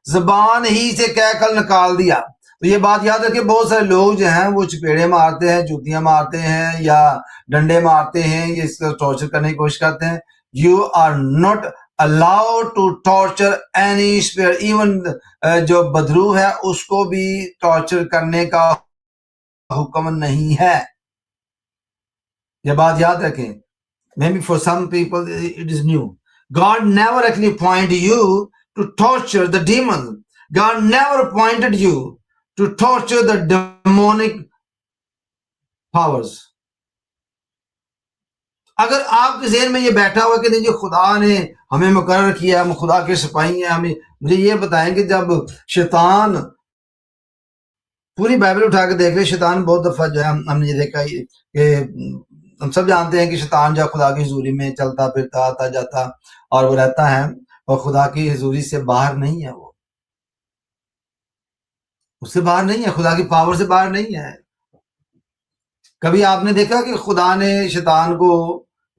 زبان ہی سے کہہ کر نکال دیا. تو یہ بات یاد رکھیں، بہت سارے لوگ جو ہیں وہ چپیڑے مارتے ہیں، جوتیاں مارتے ہیں یا ڈنڈے مارتے ہیں، یہ اس کو ٹارچر کرنے کی کوشش کرتے ہیں. You are not allowed to torture any spirit. Even جو بدرو ہے اس کو بھی ٹارچر کرنے کا حکم نہیں ہے. یہ بات یاد رکھیں. Maybe for some people it is new. God never actually appointed you to torture the demons. God never appointed you to torture the demonic powers. اگر آپ کے ذہن میں یہ بیٹھا ہوا کہ نہیں جو خدا نے ہمیں مقرر کیا، ہم خدا کے سپاہی ہیں، ہمیں مجھے یہ بتائیں کہ جب شیطان، پوری بائبل اٹھا کے دیکھ لیں، شیطان بہت دفعہ جو ہے ہم نے یہ دیکھا کہ ہم سب جانتے ہیں کہ شیطان جو خدا کی حضوری میں چلتا پھرتا آتا جاتا اور وہ رہتا ہے، اور خدا کی حضوری سے باہر نہیں ہے، وہ اس سے باہر نہیں ہے، خدا کی پاور سے باہر نہیں ہے. کبھی آپ نے دیکھا کہ خدا نے شیطان کو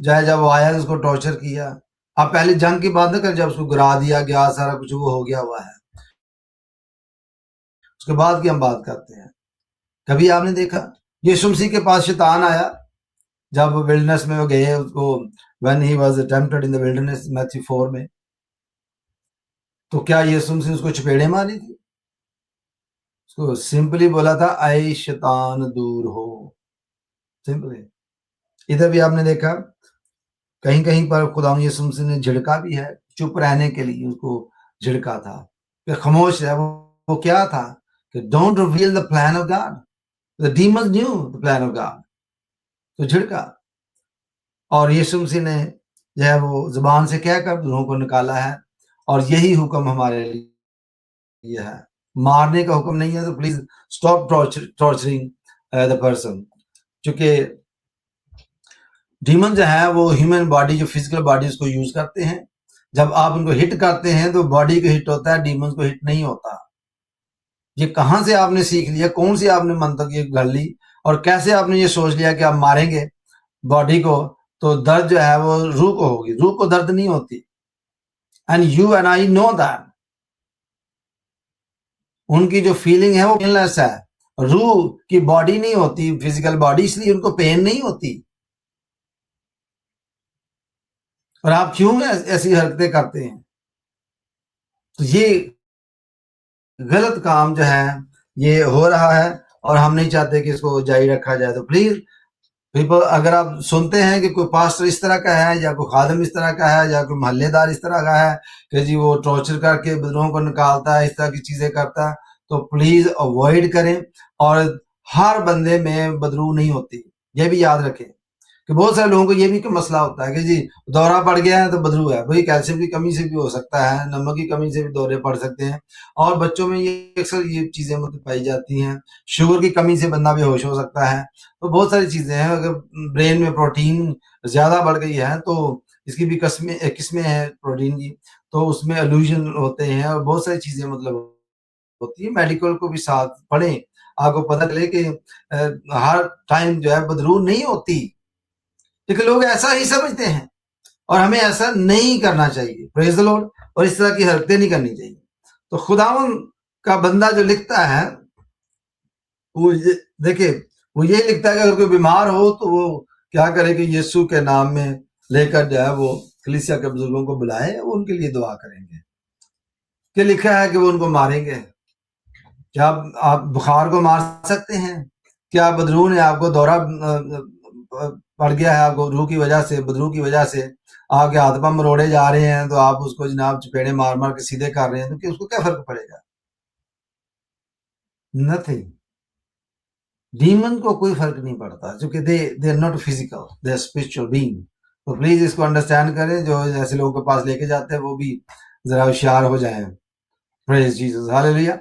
جب وہ آیا اس کو ٹارچر کیا؟ آپ پہلے جنگ کی بات نہ کر، جب اس کو گرا دیا گیا، سارا کچھ وہ ہو گیا ہوا ہے، اس کے بعد کی ہم بات کرتے ہیں. کبھی آپ نے دیکھا یسوع مسیح کے پاس شیطان آیا جب ولڈنس میں وہ گئے، اس کو when he was tempted in the wilderness Matthew 4 میں، تو کیا یسوع مسیح اس کو چپیڑے ماری تھی؟ اس کو سمپلی بولا تھا اے شیطان دور ہو، سمپلی. ادھر بھی آپ نے دیکھا کہیں کہیں پر خدا یسوع مسیح نے جھڑکا بھی ہے، چپ رہنے کے لیے اس کو جھڑکا تھا کہ خاموش ہے. وہ کیا تھا کہ don't reveal the plan of God. The demons knew the plan of God. تو جھڑکا، اور یسوع مسیح نے جو ہے وہ زبان سے کہہ کر روحوں کو نکالا ہے. اور یہی حکم ہمارے لیے ہے، مارنے کا حکم نہیں ہے. تو please stop torturing the person. چونکہ ڈیمن جو ہے وہ ہیومن باڈی، جو فزیکل باڈی اس کو یوز کرتے ہیں. جب آپ ان کو ہٹ کرتے ہیں تو باڈی کو ہٹ ہوتا ہے، ڈیمنز کو ہٹ نہیں ہوتا. یہ کہاں سے آپ نے سیکھ لیا؟ کون سی آپ نے منطق یہ گھڑ لی؟ اور کیسے آپ نے یہ سوچ لیا کہ آپ ماریں گے باڈی کو تو درد جو ہے وہ روح کو ہوگی؟ روح کو درد نہیں ہوتی. And you and I know that. ان کی جو فیلنگ ہے وہ پینلیس ہے. روح کی باڈی نہیں ہوتی، فزیکل باڈی، اس لیے ان کو پین نہیں ہوتی. اور آپ کیوں ایسی حرکتیں کرتے ہیں؟ تو یہ غلط کام جو ہے یہ ہو رہا ہے، اور ہم نہیں چاہتے کہ اس کو جاری رکھا جائے. تو پلیز پیپل، اگر آپ سنتے ہیں کہ کوئی پاسٹر اس طرح کا ہے یا کوئی خادم اس طرح کا ہے یا کوئی محلے دار اس طرح کا ہے کہ جی وہ ٹارچر کر کے بدروہوں کو نکالتا ہے، اس طرح کی چیزیں کرتا ہے، تو پلیز اوائڈ کریں. اور ہر بندے میں بدرو نہیں ہوتی، یہ بھی یاد رکھیں. کہ بہت سارے لوگوں کو یہ بھی کہ مسئلہ ہوتا ہے کہ جی دورہ پڑ گیا ہے تو بدرو ہے. بھائی کیلشیم کی کمی سے بھی ہو سکتا ہے، نمک کی کمی سے بھی دورے پڑ سکتے ہیں، اور بچوں میں یہ اکثر یہ چیزیں پائی جاتی ہیں. شوگر کی کمی سے بندہ بے ہوش ہو سکتا ہے. تو بہت ساری چیزیں ہیں. اگر برین میں پروٹین زیادہ بڑھ گئی ہے تو اس کی بھی قسمیں ہیں پروٹین کی، تو اس میں الوژن ہوتے ہیں اور بہت ساری چیزیں ہوتی ہیں. میڈیکل کو بھی ساتھ پڑھیں، آپ کو پتہ چلے کہ ہر ٹائم جو ہے بدرو نہیں ہوتی. لیکن لوگ ایسا ہی سمجھتے ہیں، اور ہمیں ایسا نہیں کرنا چاہیے. پریز دی لارڈ. اور اس طرح کی حرکتیں نہیں کرنی چاہیے. تو خداوند کا بندہ جو لکھتا ہے وہ دیکھیں، وہ یہ لکھتا ہے کہ اگر کوئی بیمار ہو تو وہ کیا کرے کہ یسوع کے نام میں لے کر جو ہے وہ کلیسیا کے بزرگوں کو بلائے، وہ ان کے لیے دعا کریں گے. کہ لکھا ہے کہ وہ ان کو ماریں گے. کیا آپ بخار کو مار سکتے ہیں؟ کیا بدرو نے آپ کو دورہ پڑ گیا ہے، آپ کو روح کی وجہ سے، بدرو کی وجہ سے آپ کے ہاتھ پاؤں مروڑے جا رہے ہیں، تو آپ اس کو جناب چپیڑے مار مار کے سیدھے کر رہے ہیں، تو کہ اس کو کیا فرق پڑے گا؟ نتھنگ. ڈیمن کو کوئی فرق نہیں پڑتا، کیونکہ they are not physical, they are spiritual being. تو پلیز اس کو انڈرسٹینڈ کریں. جو ایسے لوگوں کے پاس لے کے جاتے ہیں وہ بھی ذرا ہوشیار ہو جائیں. پریز جیسس، ہاللیلویہ.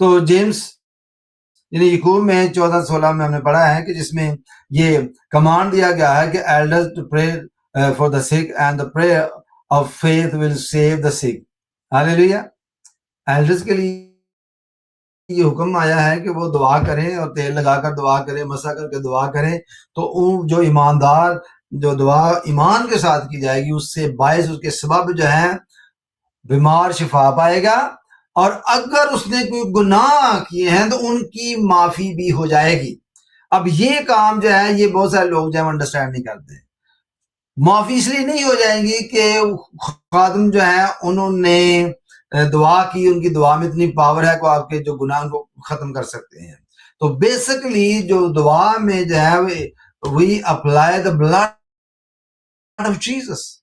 تو جیمس یعنی یعقوب میں 14:16 میں ہم نے پڑھا ہے کہ جس میں یہ کمانڈ دیا گیا ہے کہ elders to pray for the sick and the prayer of faith will save the sick. Hallelujah. Elders کے لیے یہ حکم آیا ہے کہ وہ دعا کریں اور تیل لگا کر دعا کریں، مسح کر کے دعا کریں. تو جو ایماندار جو دعا ایمان کے ساتھ کی جائے گی، اس سے باعث اس کے سبب جو ہے बीमार शिफा पाएगा, और अगर उसने कोई गुनाह किए हैं तो उनकी माफी भी हो जाएगी। अब ये काम जो है ये बहुत सारे लोग जो है अंडरस्टैंड नहीं करते। माफी इसलिए नहीं हो जाएंगी कि खादिम जो है उन्होंने दुआ की, उनकी दुआ में इतनी पावर है कि आपके जो गुनाह को खत्म कर सकते हैं। तो बेसिकली जो दुआ में जो है we apply the blood of Jesus.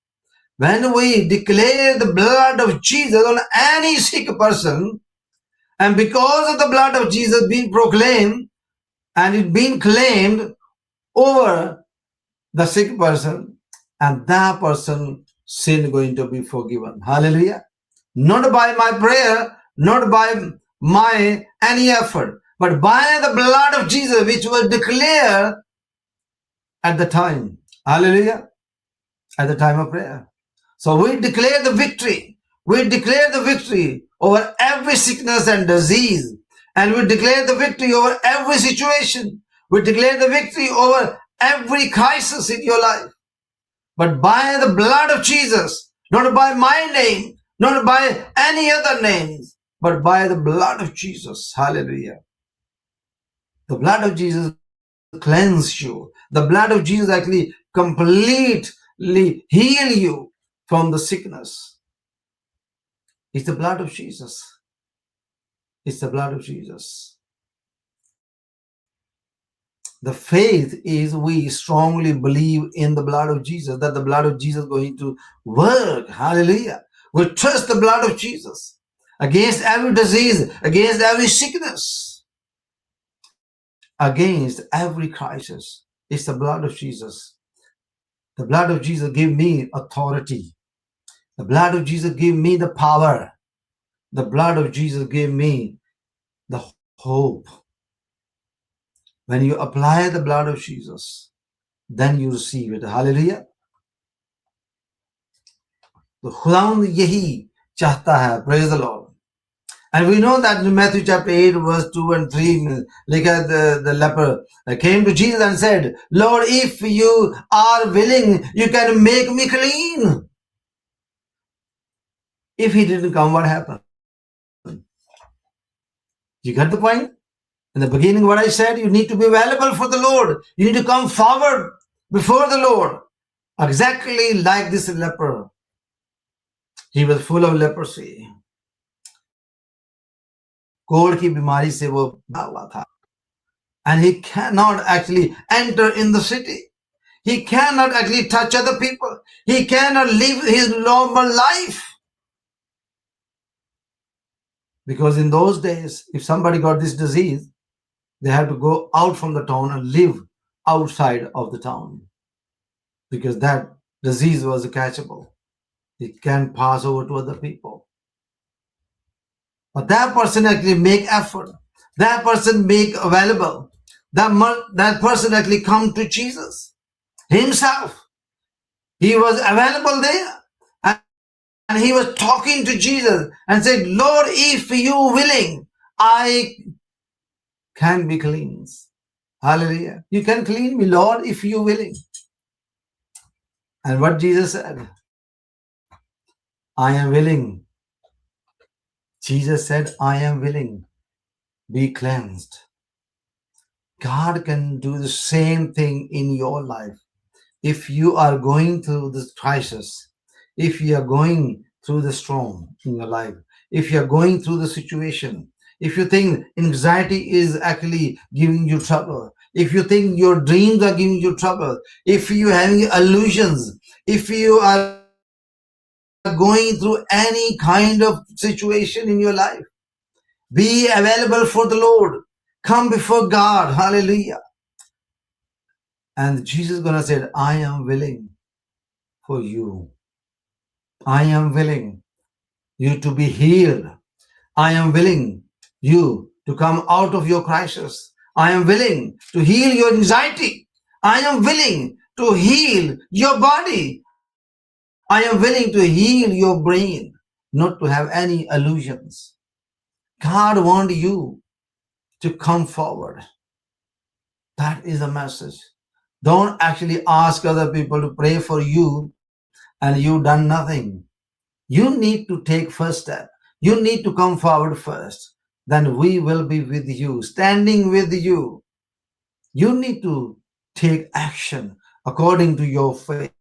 When we declare the blood of Jesus on any sick person, and because of the blood of Jesus being proclaimed and it being claimed over the sick person, and that person sin going to be forgiven. Hallelujah. Not by my prayer, not by my any effort, but by the blood of Jesus which was declared at the time. Hallelujah. At the time of prayer. So we declare the victory. We declare the victory over every sickness and disease. And we declare the victory over every situation. We declare the victory over every crisis in your life. But by the blood of Jesus, not by my name, not by any other names, but by the blood of Jesus. Hallelujah. The blood of Jesus cleanse you. The blood of Jesus actually completely heal you from the sickness. It's the blood of Jesus. It's the blood of Jesus. The faith is we strongly believe in the blood of Jesus, that the blood of Jesus is going to work. Hallelujah. We trust the blood of Jesus against every disease, against every sickness, against every crisis. It's the blood of Jesus. The blood of Jesus give me authority. The blood of Jesus give me the power. The blood of Jesus gave me the hope. When you apply the blood of Jesus, then you receive it. Hallelujah. तो खुदावंद यही चाहता है. Praise the Lord. And we know that in Matthew chapter 8 verse 2 and 3, like the leper came to Jesus and said, Lord, if you are willing, you can make me clean. If he didn't come, what happened? You get the point? In the beginning, what I said, you need to be available for the Lord. You need to come forward before the Lord. Exactly like this leper. He was full of leprosy. कोढ़ की बीमारी से वो भरा हुआ था. And he cannot actually enter in the city. He cannot actually touch other people. He cannot live his normal life. Because in those days, if somebody got this disease, they had to go out from the town and live outside of the town. Because that disease was catchable. It can pass over to other people. But that person actually make effort. That person make available. That person actually come to Jesus himself. He was available there. And he was talking to Jesus and said, Lord, if you willing, I can be cleansed. Hallelujah. You can clean me, Lord, if you willing. And what Jesus said, I am willing. Jesus said, I am willing. Be cleansed. God can do the same thing in your life. If you are going through this crisis, if you are going through the storm in your life, if you are going through the situation, if you think anxiety is actually giving you trouble, if you think your dreams are giving you trouble, if you are having illusions, if you are going through any kind of situation in your life, be available for the Lord. Come before God. Hallelujah. And Jesus is going to say, I am willing for you. I am willing you to be healed. I am willing you to come out of your crisis. I am willing to heal your anxiety. I am willing to heal your body. I am willing to heal your brain, not to have any illusions. God wants you to come forward. That is the message. Don't actually ask other people to pray for you and you've done nothing. You need to take first step. You need to come forward first. Then we will be with you, standing with you. You need to take action according to your faith.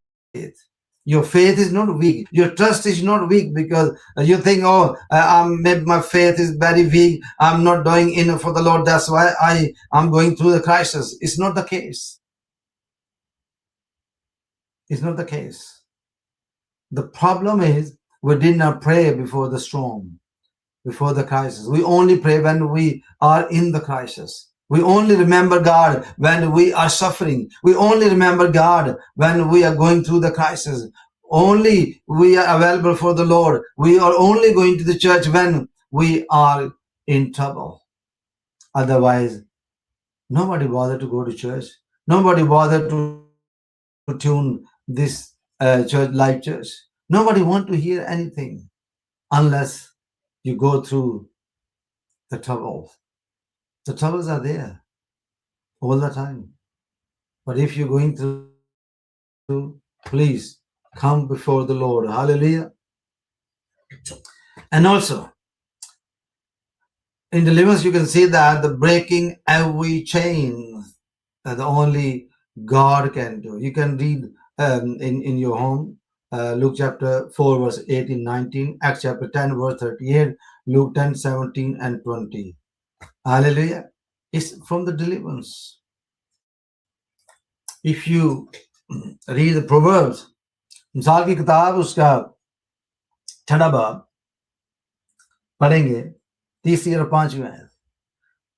Your faith is not weak. Your trust is not weak because you think, oh, maybe my faith is very weak. I'm not doing enough for the Lord. That's why I'm going through the crisis. It's not the case. It's not the case. The problem is we did not pray before the storm, before the crisis. We only pray when we are in the crisis. We only remember God when we are suffering. We only remember God when we are going through the crisis. Only we are available for the Lord. We are only going to the church when we are in trouble. Otherwise, nobody bothered to go to church. Nobody bothered to tune this church, live church. Nobody want to hear anything unless you go through the troubles. The troubles are there all the time. But if you're going through, please come before the Lord. Hallelujah. And also, in Deliverance, you can see that the breaking every chain that only God can do. You can read in your home, Luke chapter 4, verse 18, 19, Acts chapter 10, verse 38, Luke 10, 17, and 20. Hallelujah. It's from the Deliverance. If you read the Proverbs, मिसाल की किताब उसका 6वां बाब पढ़ेंगे 3री और 5वीं आयत,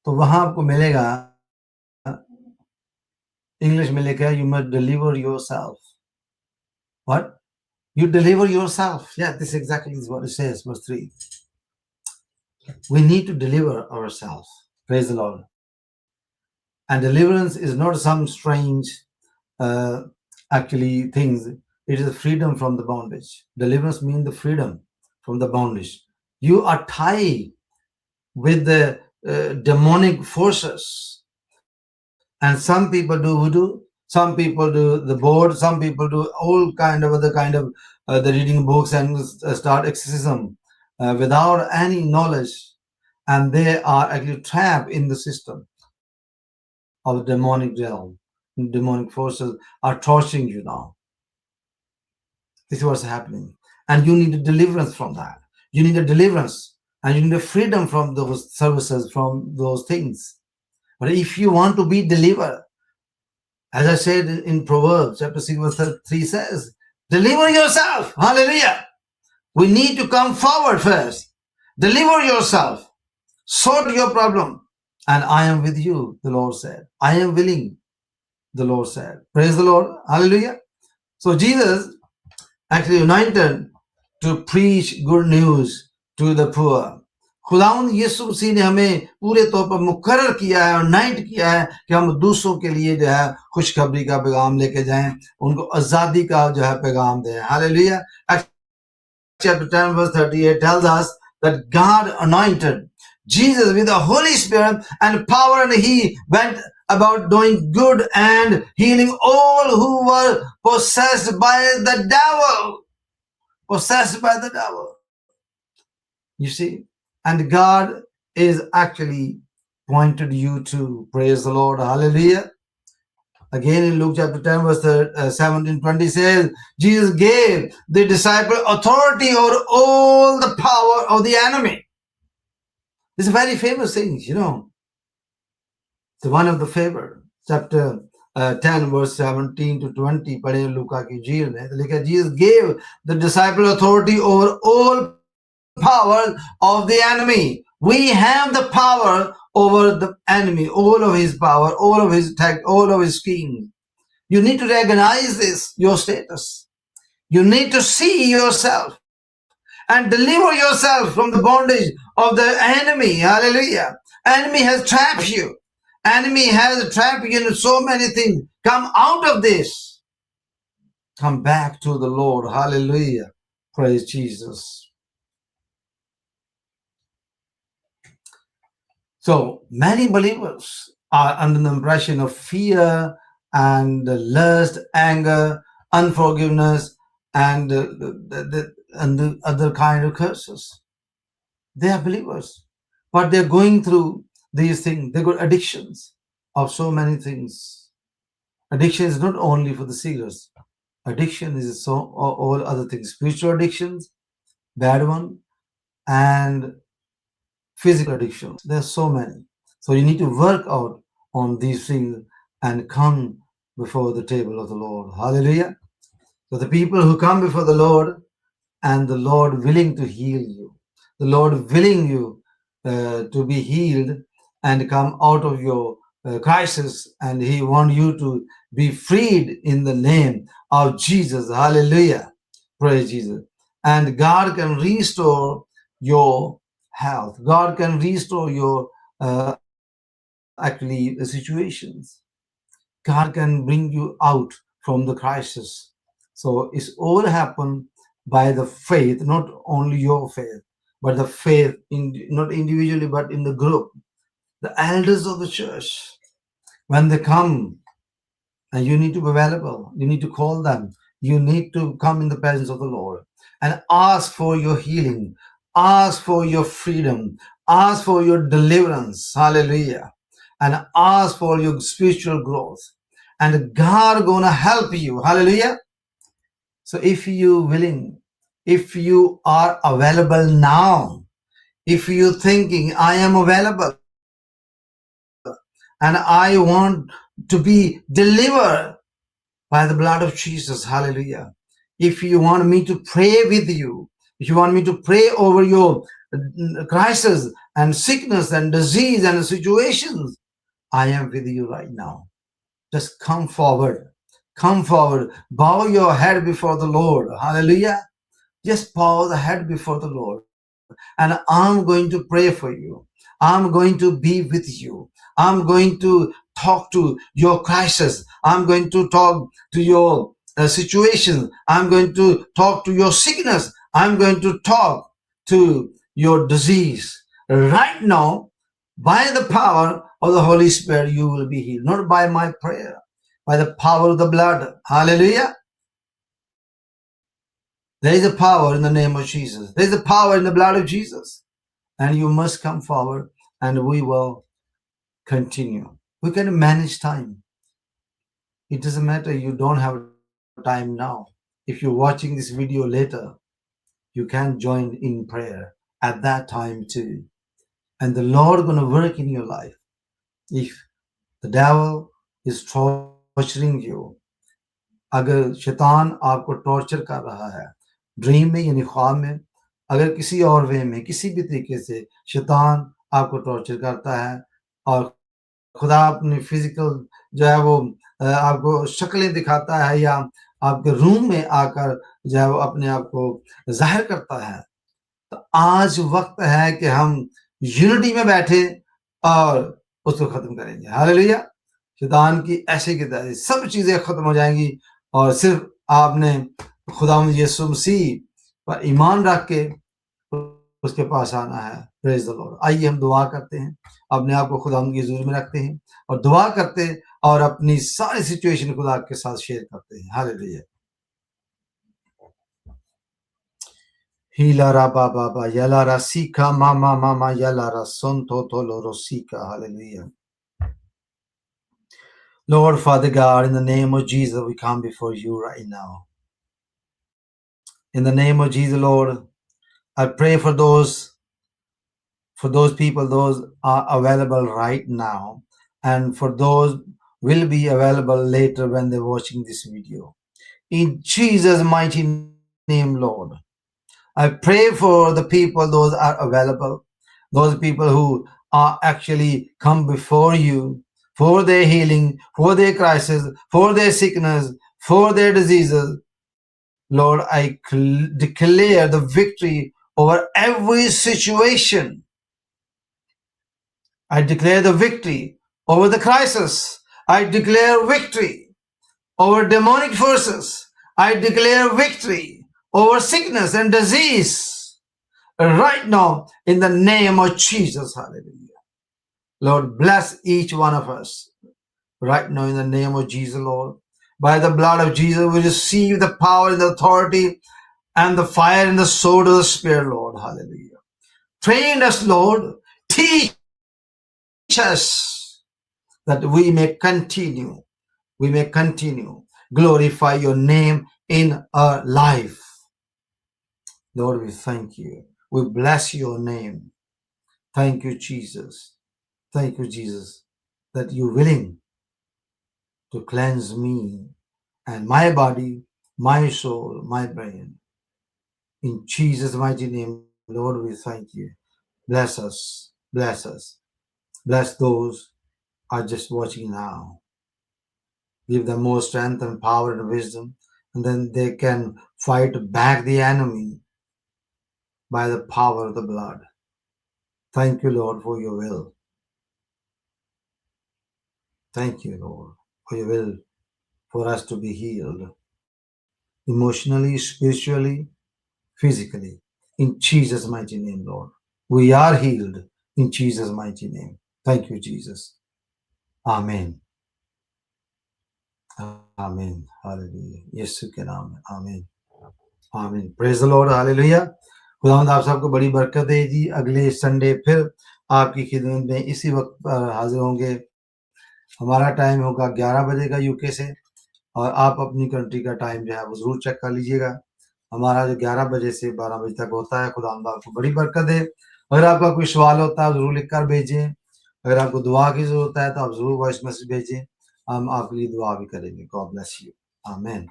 तो वहां आपको मिलेगा, इंग्लिश में लिखा है, you must deliver yourself. What? You deliver yourself. Yeah, this exactly is what it says, verse 3. We need to deliver ourselves. Praise the Lord. And deliverance is not some strange actually things. It is freedom from the bondage. Deliverance means the freedom from the bondage. You are tied with the demonic forces. And some people do voodoo, some people do the board, some people do all kind of other kind of the reading books and start exorcism without any knowledge. And they are actually trapped in the system of the demonic realm. Demonic forces are torturing you now. This is what's happening. And you need a deliverance from that. You need a deliverance. And you need a freedom from those services, from those things. But if you want to be delivered, as I said in Proverbs, chapter 6, verse 3 says, deliver yourself. Hallelujah. We need to come forward first. Deliver yourself. Sort your problem. And I am with you, the Lord said. I am willing, the Lord said. Praise the Lord. Hallelujah. So Jesus actually anointed to preach good news to the poor. खुदावंद यीशु मसीह ने हमें पूरे तौर पर मुकर्रर किया है और नाइट किया है कि हम दूसरों के लिए जो है खुशखबरी का पैगाम लेके जाएं, उनको आजादी का जो है पैगाम दें. Hallelujah. Chapter 10 verse 38 tells us that God anointed Jesus with the Holy Spirit and power, and he went about doing good and healing all who were possessed by the devil. Possessed by the devil. You see? And God is actually pointed you to. Praise the Lord. Hallelujah. Again in Luke chapter 10 verse 17, 20 says, Jesus gave the disciple authority over all the power of the enemy. It's a very famous thing, you know. It's one of the favorite. Chapter 10 verse 17 to 20. पढ़े लूका की जील में तो लिखा, Jesus gave the disciple authority over all power of the enemy. We have the power over the enemy, all of his power, all of his attack, all of his schemes. You need to recognize this, your status. You need to see yourself and deliver yourself from the bondage of the enemy. Hallelujah. Enemy has trapped you. Enemy has trapped you in so many things. Come out of this. Come back to the Lord. Hallelujah. Praise Jesus. So many believers are under the impression of fear and lust, anger, unforgiveness, and and the other kind of curses. They are believers, but they're going through these things. They got addictions of so many things. Addiction is not only for the seekers. Addiction is so all other things. Spiritual addictions, bad one, and physical addictions. There's so many. So you need to work out on these things and come before the table of the Lord. Hallelujah. So the people who come before the Lord, and the Lord willing to heal you, the Lord willing you to be healed and come out of your crisis, and He wants you to be freed in the name of Jesus. Hallelujah. Praise Jesus. And God can restore your health. God can restore your actually situations. God can bring you out from the crisis. So it's all happened by the faith, not only your faith, but the faith in not individually, but in the group. The elders of the church, when they come, and you need to be available, you need to call them, you need to come in the presence of the Lord and ask for your healing, ask for your freedom, ask for your deliverance. Hallelujah. And ask for your spiritual growth. And God gonna help you. Hallelujah. So if you willing, if you are available now, if you thinking I am available and I want to be delivered by the blood of Jesus, hallelujah. If you want me to pray with you, if you want me to pray over your crisis and sickness and disease and situations, I am with you right now. Just come forward. Come forward. Bow your head before the Lord. Hallelujah. Just bow the head before the Lord. And I'm going to pray for you. I'm going to be with you. I'm going to talk to your crisis. I'm going to talk to your situation. I'm going to talk to your sickness. I'm going to talk to your disease. Right now, by the power of the Holy Spirit, you will be healed. Not by my prayer, by the power of the blood. Hallelujah. There is a power in the name of Jesus. There is a power in the blood of Jesus. And you must come forward and we will continue. We can manage time. It doesn't matter you don't have time now. If you're watching this video later, you can join in prayer at that time too. And the Lord gonna work in your life. If the devil is torturing you, अगर शैतान आपको torture कर रहा है dream में यानी ख्वाब में, अगर किसी और वे में किसी भी तरीके से शैतान आपको टॉर्चर करता है और खुदा अपनी फिजिकल जो है वो आपको शक्लें दिखाता है या आपके रूम में आकर जो है वो अपने आप को जाहिर करता है, तो आज वक्त है कि हम यूनिटी में बैठे और उसको खत्म करेंगे। हालेलुया। शैतान की ऐसे की तैसे सब चीजें खत्म हो जाएंगी और सिर्फ आपने खुदावंद यीशु मसीह पर ईमान रख के उसके पास आना है। Praise the Lord. आइए हम दुआ करते हैं, अपने आप को खुदावंद की हुजूर में रखते हैं और दुआ करते हैं और अपनी सारी सिचुएशन खुदा के साथ शेयर करते हैं। Hallelujah. Hilara baba ba yalara sika mama mama yalara sonto tolorosika. Hallelujah. Lord Father God, in the name of Jesus, we come before you right now. In the name of Jesus, Lord, I pray for those people, those are available right now, and for those will be available later when they're watching this video. In Jesus' mighty name, Lord, I pray for the people, those are available, those people who are actually come before you for their healing, for their crisis, for their sickness, for their diseases. Lord, I declare the victory over every situation. I declare the victory over the crisis. I declare victory over demonic forces. I declare victory over sickness and disease right now in the name of Jesus. Hallelujah. Lord, bless each one of us right now in the name of Jesus, Lord. By the blood of Jesus, we receive the power and the authority and the fire and the sword of the Spirit, Lord. Hallelujah. Train us, Lord. Teach us that we may continue. Glorify your name in our life. Lord, we thank you. We bless your name. Thank you, Jesus. Thank you, Jesus, that you're willing to cleanse me and my body, my soul, my brain. In Jesus' mighty name, Lord, we thank you. Bless us. Bless us. Bless those who are just watching now. Give them more strength and power and wisdom, and then they can fight back the enemy by the power of the blood. Thank you, Lord, for your will. Thank you, Lord, for your will for us to be healed emotionally, spiritually, physically. In Jesus' mighty name, Lord. We are healed in Jesus' mighty name. Thank you, Jesus. Amen. Amen. Hallelujah. यीशु के नाम में आमीन आमीन praise the lord hallelujah खुदावंद आप सबको बड़ी बरकत दे जी अगले संडे फिर आपकी खिदमत में इसी वक्त पर हाजिर होंगे हमारा टाइम होगा 11 बजे का यूके से और आप अपनी कंट्री का टाइम जो है वो जरूर चेक कर लीजिएगा हमारा जो 11 बजे से 12 बजे तक होता है खुदावंद आपको बड़ी बरकत दे अगर आपका कोई सवाल होता है जरूर लिख कर भेजें अगर आपको दुआ की जरूरत है तो आप जरूर वॉइस मैसेज भेजें हम आपके लिए दुआ भी करेंगे गॉड ब्लेस यू आमीन